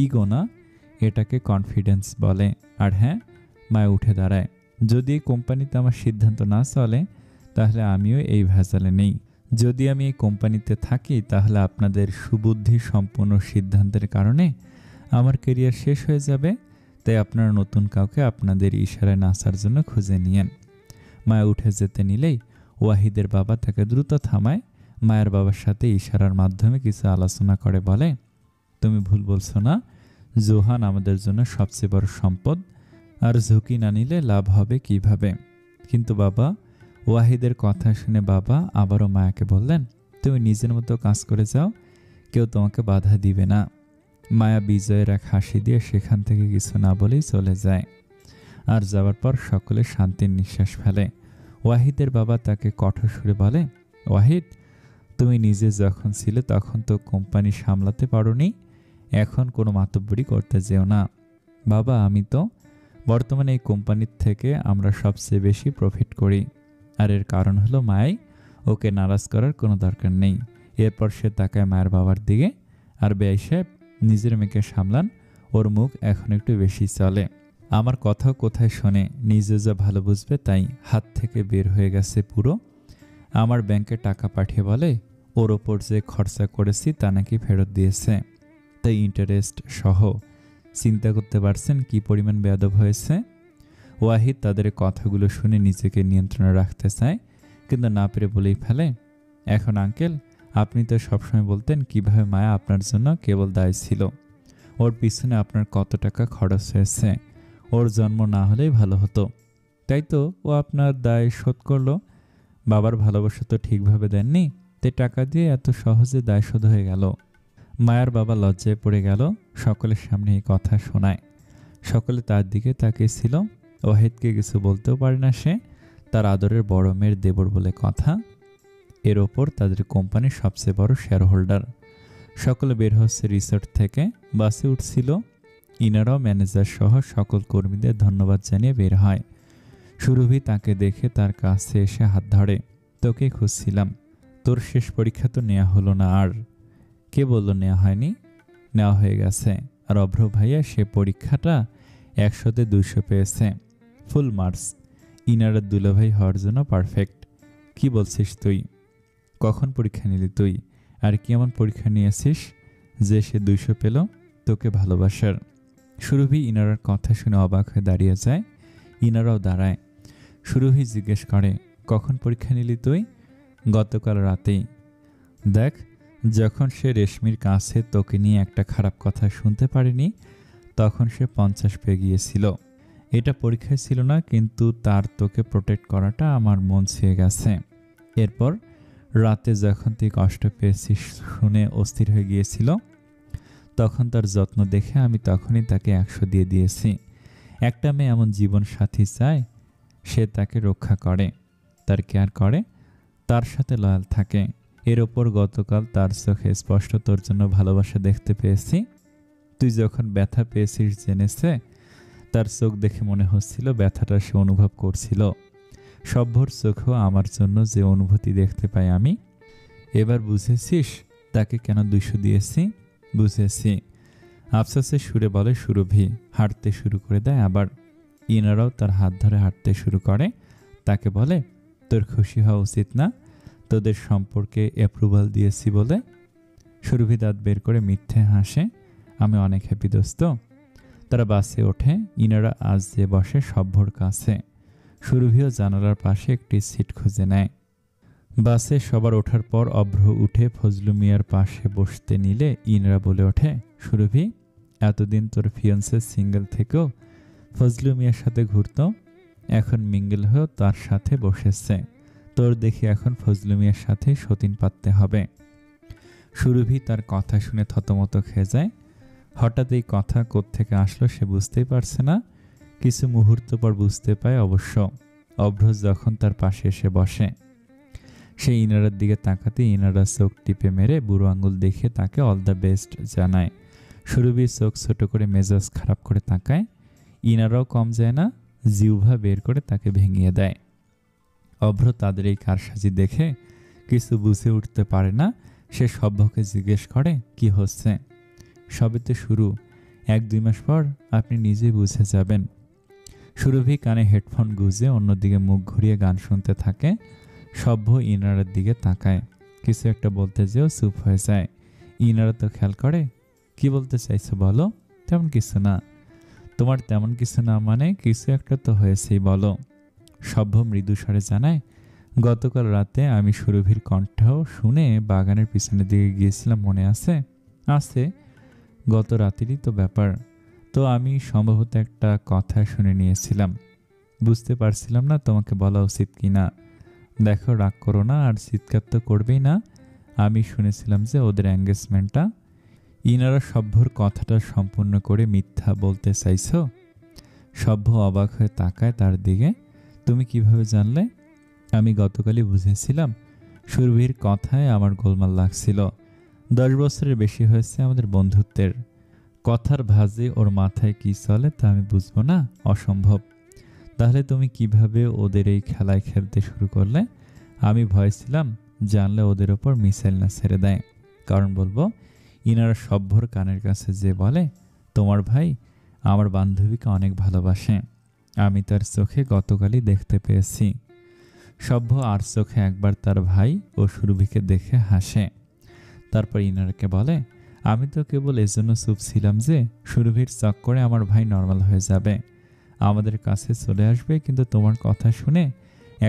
ইগো না, এটাকে কনফিডেন্স বলে। আর হ্যাঁ, মায়া উঠে দাঁড়ায়, যদি এই কোম্পানিতে আমার সিদ্ধান্ত না চলে তাহলে আমিও এই ভেজালে নেই। যদি আমি এই কোম্পানিতে থাকি তাহলে আপনাদের সুবুদ্ধি সম্পন্ন সিদ্ধান্তের কারণে আমার ক্যারিয়ার শেষ হয়ে যাবে। তাই আপনারা নতুন কাউকে আপনাদের ইশারায় নাচার জন্য খুঁজে নিয়েন। মায়া উঠে যেতে নিলেই ওয়াহিদের বাবা তাকে দ্রুত থামায়। মায়ের বাবার সাথে ইশারার মাধ্যমে কিছু আলোচনা করে বলে, তুমি ভুল বলছো না, জোহান আমাদের জন্য সবচেয়ে বড় সম্পদ, আর ঝুঁকি না নিলে লাভ হবে কিভাবে? কিন্তু বাবা, ওয়াহিদের কথা শুনে বাবা আবারও মায়াকে বললেন, তুমি নিজের মতো কাজ করে যাও, কেউ তোমাকে বাধা দিবে না। মায়া বিজয়ের এক হাসি দিয়ে সেখান থেকে কিছু না বলেই চলে যায়। আর যাওয়ার পর সকলে শান্তির নিঃশ্বাস ফেলে। ওয়াহিদের বাবা তাকে কঠোর সুরে বলে, ওয়াহিদ, তুমি নিজে যখন ছিলে তখন তো কোম্পানি সামলাতে পারোনি, এখন কোনো মাতব্বরি করতে যেও না। বাবা, আমি তো বর্তমানে এই কোম্পানির থেকে আমরা সবচেয়ে বেশি প্রফিট করি, আর এর কারণ হলো মায়াই। ওকে নারাজ করার কোনো দরকার নেই। এরপর সে তাকায় মায়ের বাবার দিকে, আর বেয়াই সাহেব, নিজের মেয়েকে সামলান, ওর মুখ এখন একটু বেশি চলে। আমার কথাও কোথায় শোনে, নিজে যা ভালো বুঝবে তাই। হাত থেকে বের হয়ে গেছে পুরো। আমার ব্যাংকে টাকা পাঠিয়ে বলে ওর ওপর যে খরচা করেছি তা নাকি ফেরত দিয়েছে, তাই ইন্টারেস্ট সহ। চিন্তা করতে পারছেন কি পরিমাণ বেয়াদব হয়েছে? ওয়াহিদ তাদের কথাগুলো শুনে নিজেকে নিয়ন্ত্রণে রাখতে চায়, কিন্তু না পেরে বলেই ফেলে, এখন আঙ্কেল, আপনি তো সবসময় বলতেন কিভাবে মায়া আপনার জন্য কেবল দায়ী ছিল। ওর পিছনে আপনার কত টাকা খরচ হয়েছে। ওর জন্ম না হলেই ভালো হতো, তাই তো ও আপনার দায় শোধ করলো। বাবার ভালোবাসা তো ঠিকভাবে দেননি, তাই টাকা দিয়ে এত সহজে দায় শোধ হয়ে গেল। মায়ার বাবা লজ্জায় পড়ে গেল। সকলের সামনে এই কথা শোনায়। সকলে তার দিকে তাকিয়েছিল। ওয়াহিদকে কিছু বলতেও পারে না সে। তার আদরের বড় মেয়ের দেবর বলে কথা। এর ওপর তাদের কোম্পানির সবচেয়ে বড় শেয়ার হোল্ডার। সকলে বের হচ্ছে রিসোর্ট থেকে, বাসে উঠছিল। ইনারাও ম্যানেজার সহ সকল কর্মীদের ধন্যবাদ জানিয়ে বের হয়। সুরভি তাকে দেখে তার কাছে এসে হাত ধরে। তোকে খুঁজছিলাম। তোর শেষ পরীক্ষা তো নেওয়া হলো না আর? কে বলল নেওয়া হয়নি? নেওয়া হয়ে গেছে। আর অভ্র ভাইয়া সে পরীক্ষাটা 100-তে 200 পেয়েছে, ফুল মার্কস। ইনারার দুলাভাই হওয়ার জন্য পারফেক্ট। কি বলছিস তুই? কখন পরীক্ষা নিলি তুই? আর কি এমন পরীক্ষা নিয়েছিস যে সে 200 পেল? তোকে ভালোবাসার। সুরভি ইনারার কথা শুনে অবাক হয়ে দাঁড়িয়ে যায়। ইনারাও দাঁড়ায়। সুরভি জিজ্ঞেস করে, কখন পরীক্ষা নিলি তুই? গতকাল রাতেই। দেখ, যখন সে রেশমির কাছে তোকে নিয়ে একটা খারাপ কথা শুনতে পারেনি, তখন সে 50 পেয়ে গিয়েছিল। এটা পরীক্ষায় ছিল না, কিন্তু তার তোকে প্রোটেক্ট করাটা আমার মন ছুঁয়ে গেছে। এরপর রাতে যখন তুই কষ্ট পেয়েছিস শুনে অস্থির হয়ে গিয়েছিল, তখন তার যত্ন দেখে আমি তখনই তাকে 100 দিয়ে দিয়েছি। একটা মেয়ে এমন জীবন সাথী চায়, সে তাকে রক্ষা করে, তার কেয়ার করে, তার সাথে লয়াল থাকে। এর ওপর গতকাল তার চোখে স্পষ্ট তোর জন্য ভালোবাসা দেখতে পেয়েছি। তুই যখন ব্যথা পেয়েছিস জেনেছে, তার চোখ দেখে মনে হচ্ছিল ব্যথাটা সে অনুভব করছিল। সভ্যর চোখেও আমার জন্য যে অনুভূতি দেখতে পাই আমি। এবার বুঝেছিস তাকে কেন 200 দিয়েছি? বুঝেছি। আফসোসের সুরে বলে সুরভি। হাঁটতে শুরু করে দেয় আবার। ইনারাও তার হাত ধরে হাঁটতে শুরু করে। তাকে বলে, তোর খুশি হওয়া উচিত না? তোদের সম্পর্কে অ্যাপ্রুভাল দিয়েছি বলে। সুরভি দাঁত বের করে মিথ্যে হাসে। আমি অনেক হ্যাপি দোস্ত। তারা বাসে ওঠে। ইনারা আজ যে বসে সভ্যর কাছে। সুরভিও জানালার পাশে একটি সিট খুঁজে নেয়। বাসে সবার ওঠার পর অভ্র উঠে ফজলু মিয়ার পাশে বসতে নিলে ইনারা বলে ওঠে, সুরভি, এতদিন তোর ফিয়ন্সে সিঙ্গেল থেকেও ফজলু মিয়ার সাথে ঘুরত, এখন মিঙ্গেল হয়েও তার সাথে বসেছে। তোর দেখি এখন ফজলু মিয়ার সাথে সতীন পাততে হবে। সুরভি তার কথা শুনে থতমত খেয়ে যায়। হঠাৎ এই কথা কোত্থেকে আসলো সে বুঝতেই পারছে না। কিছু মুহূর্ত পর বুঝতে পায় অবশ্য। অভ্র যখন তার পাশে এসে বসে, সে ইনারার দিকে তাকাতে ইনারা চোখ টিপে মেরে বুড়ো আঙুল দেখে তাকে অল দ্য বেস্ট জানায়। সুরভি চোখ ছোট করে মেজাজ খারাপ করে তাকায়। ইনারাও কম যায় না, জিহ্বা বের করে তাকে ভেঙিয়ে দেয়। অভ্র তাদের এই কারসাজি দেখে কিছু বুঝে উঠতে পারে না। সে সভ্যকে জিজ্ঞেস করে, কি হচ্ছে? সবে তো শুরু, 1-2 মাস পর আপনি নিজেই বুঝে যাবেন। সুরভি কানে হেডফোন গুঁজে অন্যদিকে মুখ ঘুরিয়ে গান শুনতে থাকে। সভ্য ইনারার দিকে তাকায়। কিছু একটা বলতে যেও চুপ হয়ে যায়। ইনারা তো খেয়াল করে, কি বলতে চাইছো বলো? তেমন কিছু না। তোমার তেমন কিছু না মানে কিছু একটা তো হয়েছেই, বলো। সভ্য মৃদু স্বরে জানায়, গতকাল রাতে আমি সুরভির কণ্ঠ শুনে বাগানের পিছনের দিকে গিয়েছিলাম, মনে আছে? আছে, গত রাতেরই তো ব্যাপার। তো আমি সম্ভবত একটা কথা শুনে নিয়েছিলাম, বুঝতে পারছিলাম না তোমাকে বলা উচিত কি না। দেখো, রাগ করো না, আর চিৎকার তো করবেই না। আমি শুনেছিলাম যে ওদের এঙ্গেজমেন্টটা। ইনারা সভ্যর কথাটা সম্পূর্ণ করে মিথ্যা বলতে চাইছো? সভ্য অবাক হয়ে তাকায় তার দিকে। তুমি কিভাবে জানলে? আমি গতকালই বুঝেছিলাম। সুরভির কথায় আমার গোলমাল লাগছিল। 10 বছরের বেশি হয়েছে আমাদের বন্ধুত্বের। কথার ভাঁজে ওর মাথায় কি চলে তা আমি বুঝবো না? অসম্ভব। তাহলে তুমি কিভাবে ওদের এই খেলায় খেলতে শুরু করলে? আমি ভয় ছিলাম জানলে ওদের ওপর মিসাইল না ছেড়ে দেয়। কারণ বলবো, ইনারা সভ্যর কানের কাছে যে বলে, তোমার ভাই আমার বান্ধবীকে অনেক ভালোবাসে। আমি তার চোখে গতকালই দেখতে পেয়েছি। সভ্য আর চোখে একবার তার ভাই ও সুরভিকে দেখে হাসে। তারপর ইনারাকে বলে, আমি তো কেবল এজন্য চুপ ছিলাম যে সুরভির চক্করে আমার ভাই নর্মাল হয়ে যাবে, আমাদের কাছে চলে আসবে। কিন্তু তোমার কথা শুনে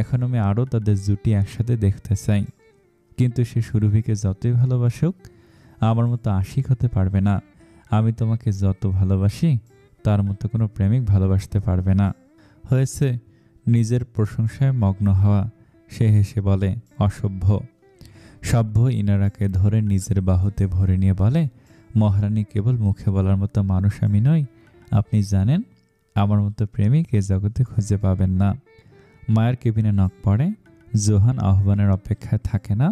এখন আমি আরও তাদের জুটি একসাথে দেখতে চাই। কিন্তু সে সুরভিকে যতই ভালোবাসুক আমার মতো আশিক হতে পারবে না। আমি তোমাকে যত ভালোবাসি তার মতো কোনো প্রেমিক ভালোবাসতে পারবে না। হয়েছে নিজের প্রশংসায় মগ্ন হওয়া। সে হেসে বলে, অসভ্য। সভ্য ইনারাকে ধরে নিজের বাহুতে ভরে নিয়ে বলে, মহারানী, কেবল মুখে বলার মতো মানুষ আমি নই। আপনি জানেন, আমার মতো প্রেমিক এ জগতে খুঁজে পাবেন না। মায়ের কেবিনে নক পড়ে। জোহান আহ্বানের অপেক্ষায় থাকে না।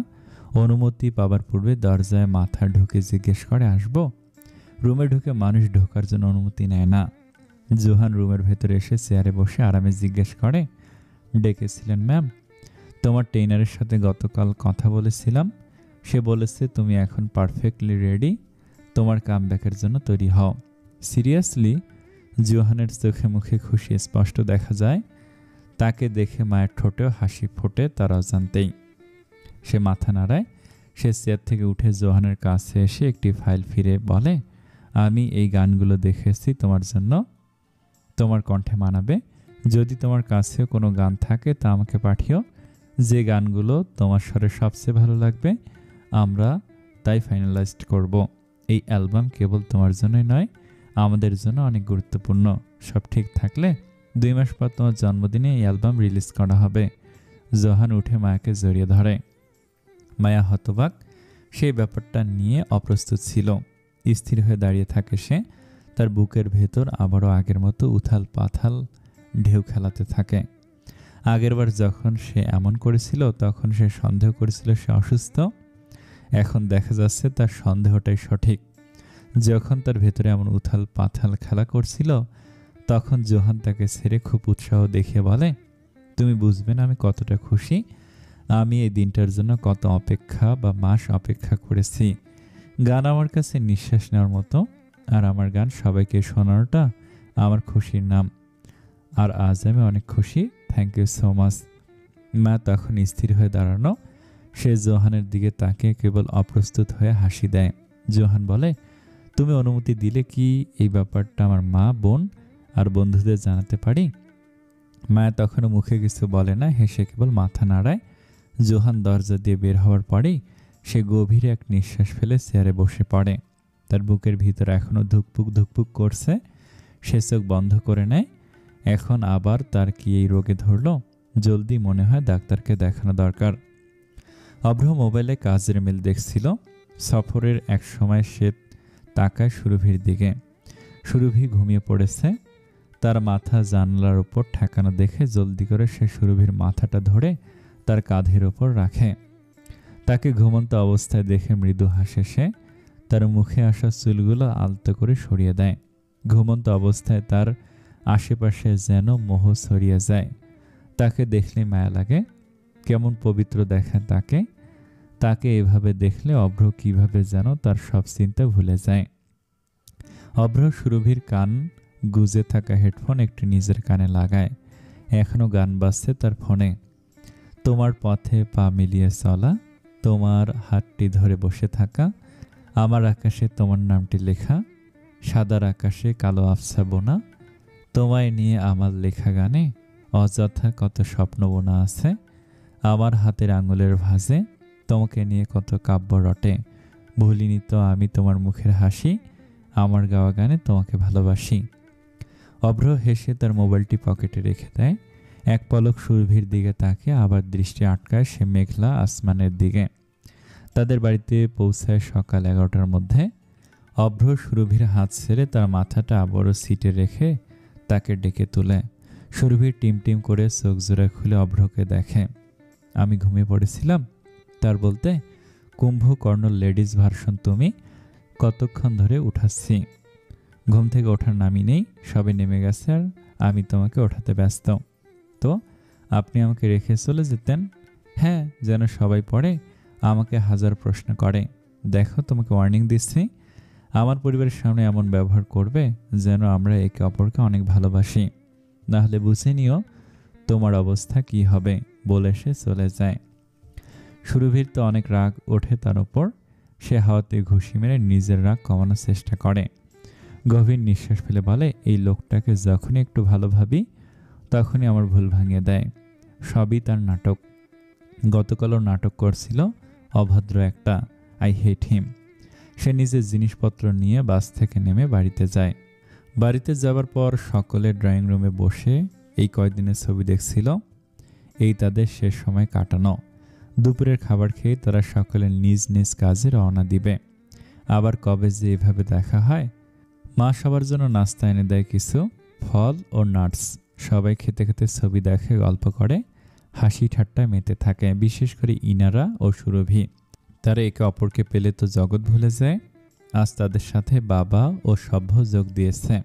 অনুমতি পাবার পূর্বে দরজায় মাথা ঢুকে জিজ্ঞেস করে, আসবো? রুমে ঢুকে মানুষ ঢোকার জন্য অনুমতি নেয় না। জোহান রুমের ভেতরে এসে চেয়ারে বসে আরামে জিজ্ঞেস করে, ডেকেছিলেন ম্যাম? তোমার ট্রেনারের সাথে গতকাল কথা বলেছিলাম। সে বলেছে তুমি এখন পারফেক্টলি রেডি, তোমার কামব্যাকের জন্য তৈরি হও। সিরিয়াসলি? জোহানের চোখে মুখে খুশি স্পষ্ট দেখা যায়। তাকে দেখে মায়ের ঠোঁটেও হাসি ফোটে তার অজান্তেই। সে মাথা নাড়ায়। সে চেয়ার থেকে উঠে জোহানের কাছে এসে একটি ফাইল ফিরে বলে, আমি এই গানগুলো দেখেছি তোমার জন্য, তোমার কণ্ঠে মানাবে। যদি তোমার কাছেও কোনো গান থাকে তা আমাকে পাঠিও। যে গানগুলো তোমার স্বরে সবচেয়ে ভালো লাগবে আমরা তাই ফাইনালাইজড করব। এই অ্যালবাম কেবল তোমার জন্যই নয়, আমাদের জন্য অনেক গুরুত্বপূর্ণ। সব ঠিক থাকলে 2 মাস পর তোমার জন্মদিনে এই অ্যালবাম রিলিজ করা হবে। জোহান উঠে মায়াকে জড়িয়ে ধরে। মায়া হতবাক। সেই ব্যাপারটা নিয়ে অপ্রস্তুত ছিল। স্থির হয়ে দাঁড়িয়ে থাকে সে। তার বুকের ভেতর আবারও আগের মতো উথাল পাথাল ঢেউ খেলাতে থাকে। আগেরবার যখন সে এমন করেছিল তখন সে সন্দেহ করেছিল সে অসুস্থ। এখন দেখা যাচ্ছে তার সন্দেহটাই সঠিক। যখন তার ভেতরে এমন উথাল পাথাল খেলা করছিল তখন জোহান তাকে ছেড়ে খুব উৎসাহ দেখিয়ে বলে, তুমি বুঝবে না আমি কতটা খুশি। আমি এই দিনটার জন্য কত অপেক্ষা বা মাস অপেক্ষা করেছি। গান আমার কাছে নিঃশ্বাস নেওয়ার মতো, আর আমার গান সবাইকে শোনানোটা আমার খুশির নাম। আর আজ আমি অনেক খুশি। Thank you so much. মা তখন স্থির হয়ে দাঁড়ানো। সে জোহানের দিকে তাকিয়ে কেবল অপ্রস্তুত হয়ে হাসি দেয়। জোহান বলে, তুমি অনুমতি দিলে কি এই ব্যাপারটা আমার মা, বোন আর বন্ধুদের জানাতে পারি? মায়া তখনও মুখে কিছু বলে না, হেসে কেবল মাথা নাড়ায়। জোহান দরজা দিয়ে বের হওয়ার পরেই সে গভীর এক নিঃশ্বাস ফেলে চেয়ারে বসে পড়ে। তার বুকের ভিতরে এখনও ধুকপুক ধুকপুক করছে। সে চোখ বন্ধ করে নেয়। এখন আবার তার কি এই রোগে ধরল? জলদি মনে হয় ডাক্তারকে দেখানো দরকার। অভ্র মোবাইলে কাজের মেল দেখছিল। সফরের এক সময় সে তাকায় সুরভির দিকে। সুরভি ঘুমিয়ে পড়েছে। তার মাথা জানলার উপর ঠেকানো দেখে জলদি করে সে সুরভির মাথাটা ধরে তার কাঁধের ওপর রাখে। তাকে ঘুমন্ত অবস্থায় দেখে মৃদু হাসে সে। তার মুখে আসা চুলগুলো আলতো করে সরিয়ে দেয়। ঘুমন্ত অবস্থায় তার আশেপাশে যেন মোহ ছড়িয়ে যায়। তাকে দেখলে মায়া লাগে। কেমন পবিত্র দেখায় তাকে। তাকে এভাবে দেখলে অভ্র কিভাবে যেন তার সব চিন্তা ভুলে যায়। অভ্র সুরভির কান গুজে থাকা হেডফোন একটি নিজের কানে লাগায়। এখনো গান বাজছে তার ফোনে। তোমার পথে পা মিলিয়ে চলা, তোমার হাতটি ধরে বসে থাকা, আমার আকাশে তোমার নামটি লেখা, সাদার আকাশে কালো আফসা বোনা, তোমায় নিয়ে আমার লেখা গানে অযথা কত স্বপ্ন বোনা আছে, আমার হাতের আঙুলের ভাঁজে তোমাকে নিয়ে কত কাব্য রটে, ভুলিনি তো আমি তোমার মুখের হাসি, আমার গাওয়া গানে তোমাকে ভালোবাসি। অভ্র হেসে তার মোবাইলটি পকেটে রেখে দেয়। এক পলক সুরভির দিকে তাকিয়ে আবার দৃষ্টি আটকায় সে মেঘলা আসমানের দিকে। তাদের বাড়িতে পৌঁছায় সকাল 11টার মধ্যে। অভ্র সুরভির হাত ছেড়ে তার মাথাটা আবারও সিটে রেখে তাকে ডেকে তোলে। সুরভির টিম করে চোখ জোড়া খুলে অভ্রকে দেখে। আমি ঘুমিয়ে পড়েছিলাম। তার বলতে, কুম্ভকর্ণ লেডিস ভার্সন তুমি। কতক্ষণ ধরে উঠাচ্ছি। ঘুম থেকে ওঠার নামই নেই। সবে নেমে গেছে আর আমি তোমাকে ওঠাতে ব্যস্ত। তো আপনি আমাকে রেখে চলে যেতেন? হ্যাঁ, যেন সবাই পড়ে আমাকে হাজার প্রশ্ন করে। দেখো, তোমাকে ওয়ার্নিং দিচ্ছি, আমার পরিবারের সামনে এমন ব্যবহার করবে যেন আমরা একে অপরকে অনেক ভালোবাসি, না হলে বুঝে নিও তোমার অবস্থা কি হবে, বলে সে চলে যায়। সুরভির তো অনেক রাগ ওঠে তার ওপর। সে হাওয়াতে ঘুষি মেরে নিজের রাগ কমানোর চেষ্টা করে। গভীর নিঃশ্বাস ফেলে বলে, এই লোকটাকে যখনই একটু ভালো ভাবি তখনই আমার ভুল ভাঙিয়ে দেয়। সবই তার নাটক। গতকালও নাটক করছিল, অভদ্র একটা। আই হেট হিম। সে নিজের জিনিসপত্র নিয়ে বাস থেকে নেমে বাড়িতে যায়। বাড়িতে যাবার পর সকলে ড্রয়িং রুমে বসে এই কয়েকদিনের ছবি দেখছিল। এই তাদের শেষ সময় কাটানো। দুপুরের খাবার খেয়ে তারা সকলে নিজ নিজ কাজে রওনা দিবে। আবার কবে যে এভাবে দেখা হয়। মা সবার জন্য নাস্তা এনে দেয় কিছু ফল ও নাটস। সবাই খেতে খেতে ছবি দেখে, গল্প করে, হাসি ঠাট্টায় মেতে থাকে। বিশেষ করে ইনারা ও সুরভি, তারা একে অপরকে পেলে তো জগৎ ভুলে যায়। আজ তাদের সাথে বাবা ও সভ্য যোগ দিয়েছে।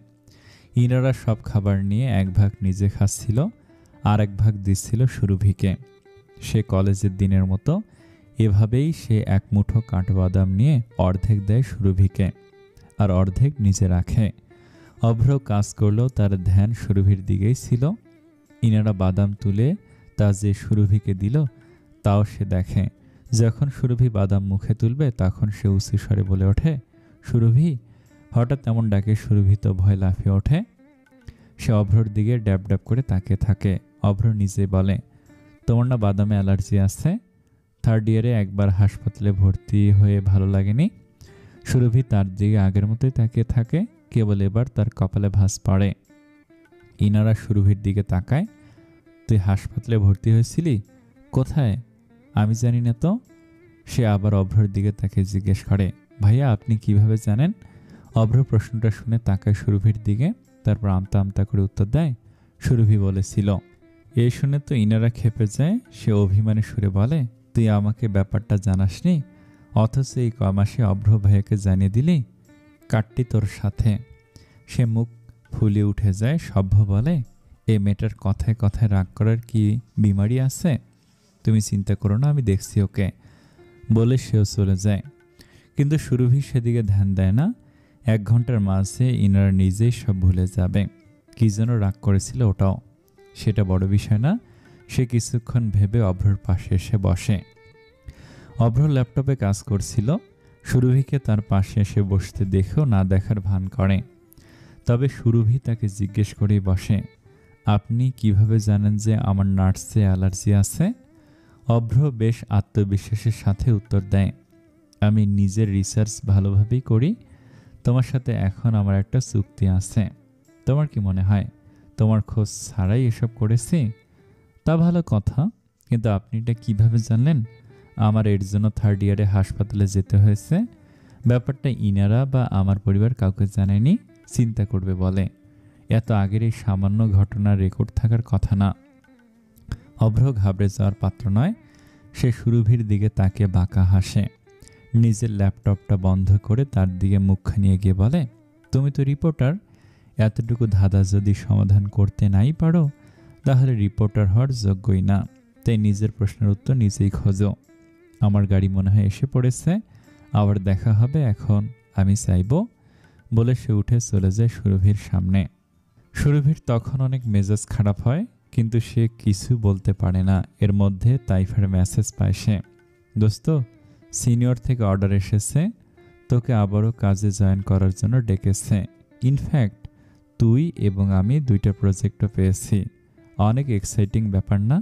ইনারা সব খাবার নিয়ে এক ভাগ নিজে খাচ্ছিল, আর এক ভাগ দিচ্ছিল সুরভিকে। সে কলেজের দিনের মতো এভাবেই সে এক মুঠো কাঠবাদাম নিয়ে অর্ধেক দেয় সুরভিকে, আর অর্ধেক নিজে রাখে। অভ্র কাজ করলেও তার ধ্যান সুরভির দিকেই ছিল। ইনারা বাদাম তুলে তা যে সুরভিকে দিল তাও সে দেখে। যখন সুরভি বাদাম মুখে তুলবে তখন সে উঁচু স্বরে বলে ওঠে, সুরভি। হঠাৎ এমন ডাকে সুরভি তো ভয় লাফিয়ে ওঠে। সে অভ্রর দিকে ড্যাব ড্যাব করে তাকিয়ে থাকে। অভ্র নিজে বলে, তোমার না বাদামে অ্যালার্জি আছে? থার্ড ইয়ারে একবার হাসপাতালে ভর্তি হয়ে ভালো লাগেনি? সুরভি তার দিকে আগের মতোই তাকিয়ে থাকে, কেবল এবার তার কপালে ভাঁজ পড়ে। ইনারা সুরভির দিকে তাকায়। তুই হাসপাতালে ভর্তি হয়েছিলি? কোথায়? আমি জানি না তো। সে আবার অভ্রর দিকে তাকে জিজ্ঞেস করে, ভাইয়া আপনি কিভাবে জানেন? অভ্র প্রশ্নটা শুনে তাকায় সুরভির দিকে, তারপর আমতা আমতা করে উত্তর দেয়, সুরভি বলেছিল। এই শুনে তো ইনারা খেপে যায়। সে অভিমানী সুরে বলে, তুই আমাকে ব্যাপারটা জানাসনি, অথচ এই কমাসে অভ্র ভাইয়াকে জানিয়ে দিলি? কাটটি তোর সাথে। সে মুখ ফুলে উঠে যায়। সভ্য বলে, এই মেয়েটার কথায় কথায় রাগ করার কি বিমারি আছে? তুমি চিন্তা করো না, আমি দেখছি ওকে, বলে সেও চলে যায়। কিন্তু সুরভি সেদিকে ধ্যান দেয় না। 1 ঘন্টার মাঝে ইনারা নিজেই সব ভুলে যাবে। কি যেন রাগ করেছিল ওটাও, সেটা বড় বিষয় না। সে কিছুক্ষণ ভেবে অভ্রর পাশে এসে বসে। অভ্র ল্যাপটপে কাজ করছিল। সুরভিকে তার পাশে এসে বসতে দেখেও না দেখার ভান করে। তবে সুরভি তাকে জিজ্ঞেস করেই বসে, আপনি কিভাবে জানেন যে আমার নাটসে অ্যালার্জি আছে? অভ্র বেশ আত্মবিশ্বাসের সাথে উত্তর দেয়, আমি নিজের রিসার্চ ভালোভাবেই করি। তোমার সাথে এখন আমার একটা চুক্তি আছে। তোমার কি মনে হয় তোমার খোঁজ ছাড়াই এসব করেছি? তা ভালো কথা, কিন্তু আপনি এটা কীভাবে জানলেন আমার এর জন্য থার্ড ইয়ারে হাসপাতালে যেতে হয়েছে? ব্যাপারটা ইনারা বা আমার পরিবার কাউকে জানায়নি। চিন্তা করবে বলে, এত আগের এই সামান্য ঘটনার রেকর্ড থাকার কথা না। অভ্র ঘাবড়ে যাওয়ার পাত্র নয়। সে সুরভির দিকে তাকিয়ে বাঁকা হাসে। নিজের ল্যাপটপটা বন্ধ করে তার দিকে মুখখানি এগিয়ে বলে, তুমি তো রিপোর্টার। এতটুকু ধাঁধা যদি সমাধান করতে নাই পারো তাহলে রিপোর্টার হওয়ার যোগ্যই না। তাই নিজের প্রশ্নের উত্তর নিজেই খোঁজো। আমার গাড়ি মনে হয় এসে পড়েছে, আবার দেখা হবে, এখন আমি চাইব, বলে সে উঠে চলে যায় সুরভির সামনে। সুরভির তখন অনেক মেজাজ খারাপ হয়, কিন্তু সে কিছু বলতে পারে না। এর মধ্যে তাইফের মেসেজ পায় সে, দোস্ত সিনিয়র থেকে অর্ডার এসেছে, তোকে আবারও কাজে জয়েন করার জন্য ডেকেছে। ইনফ্যাক্ট তুই এবং আমি 2টা প্রজেক্টও পেয়েছি। অনেক এক্সাইটিং ব্যাপার না?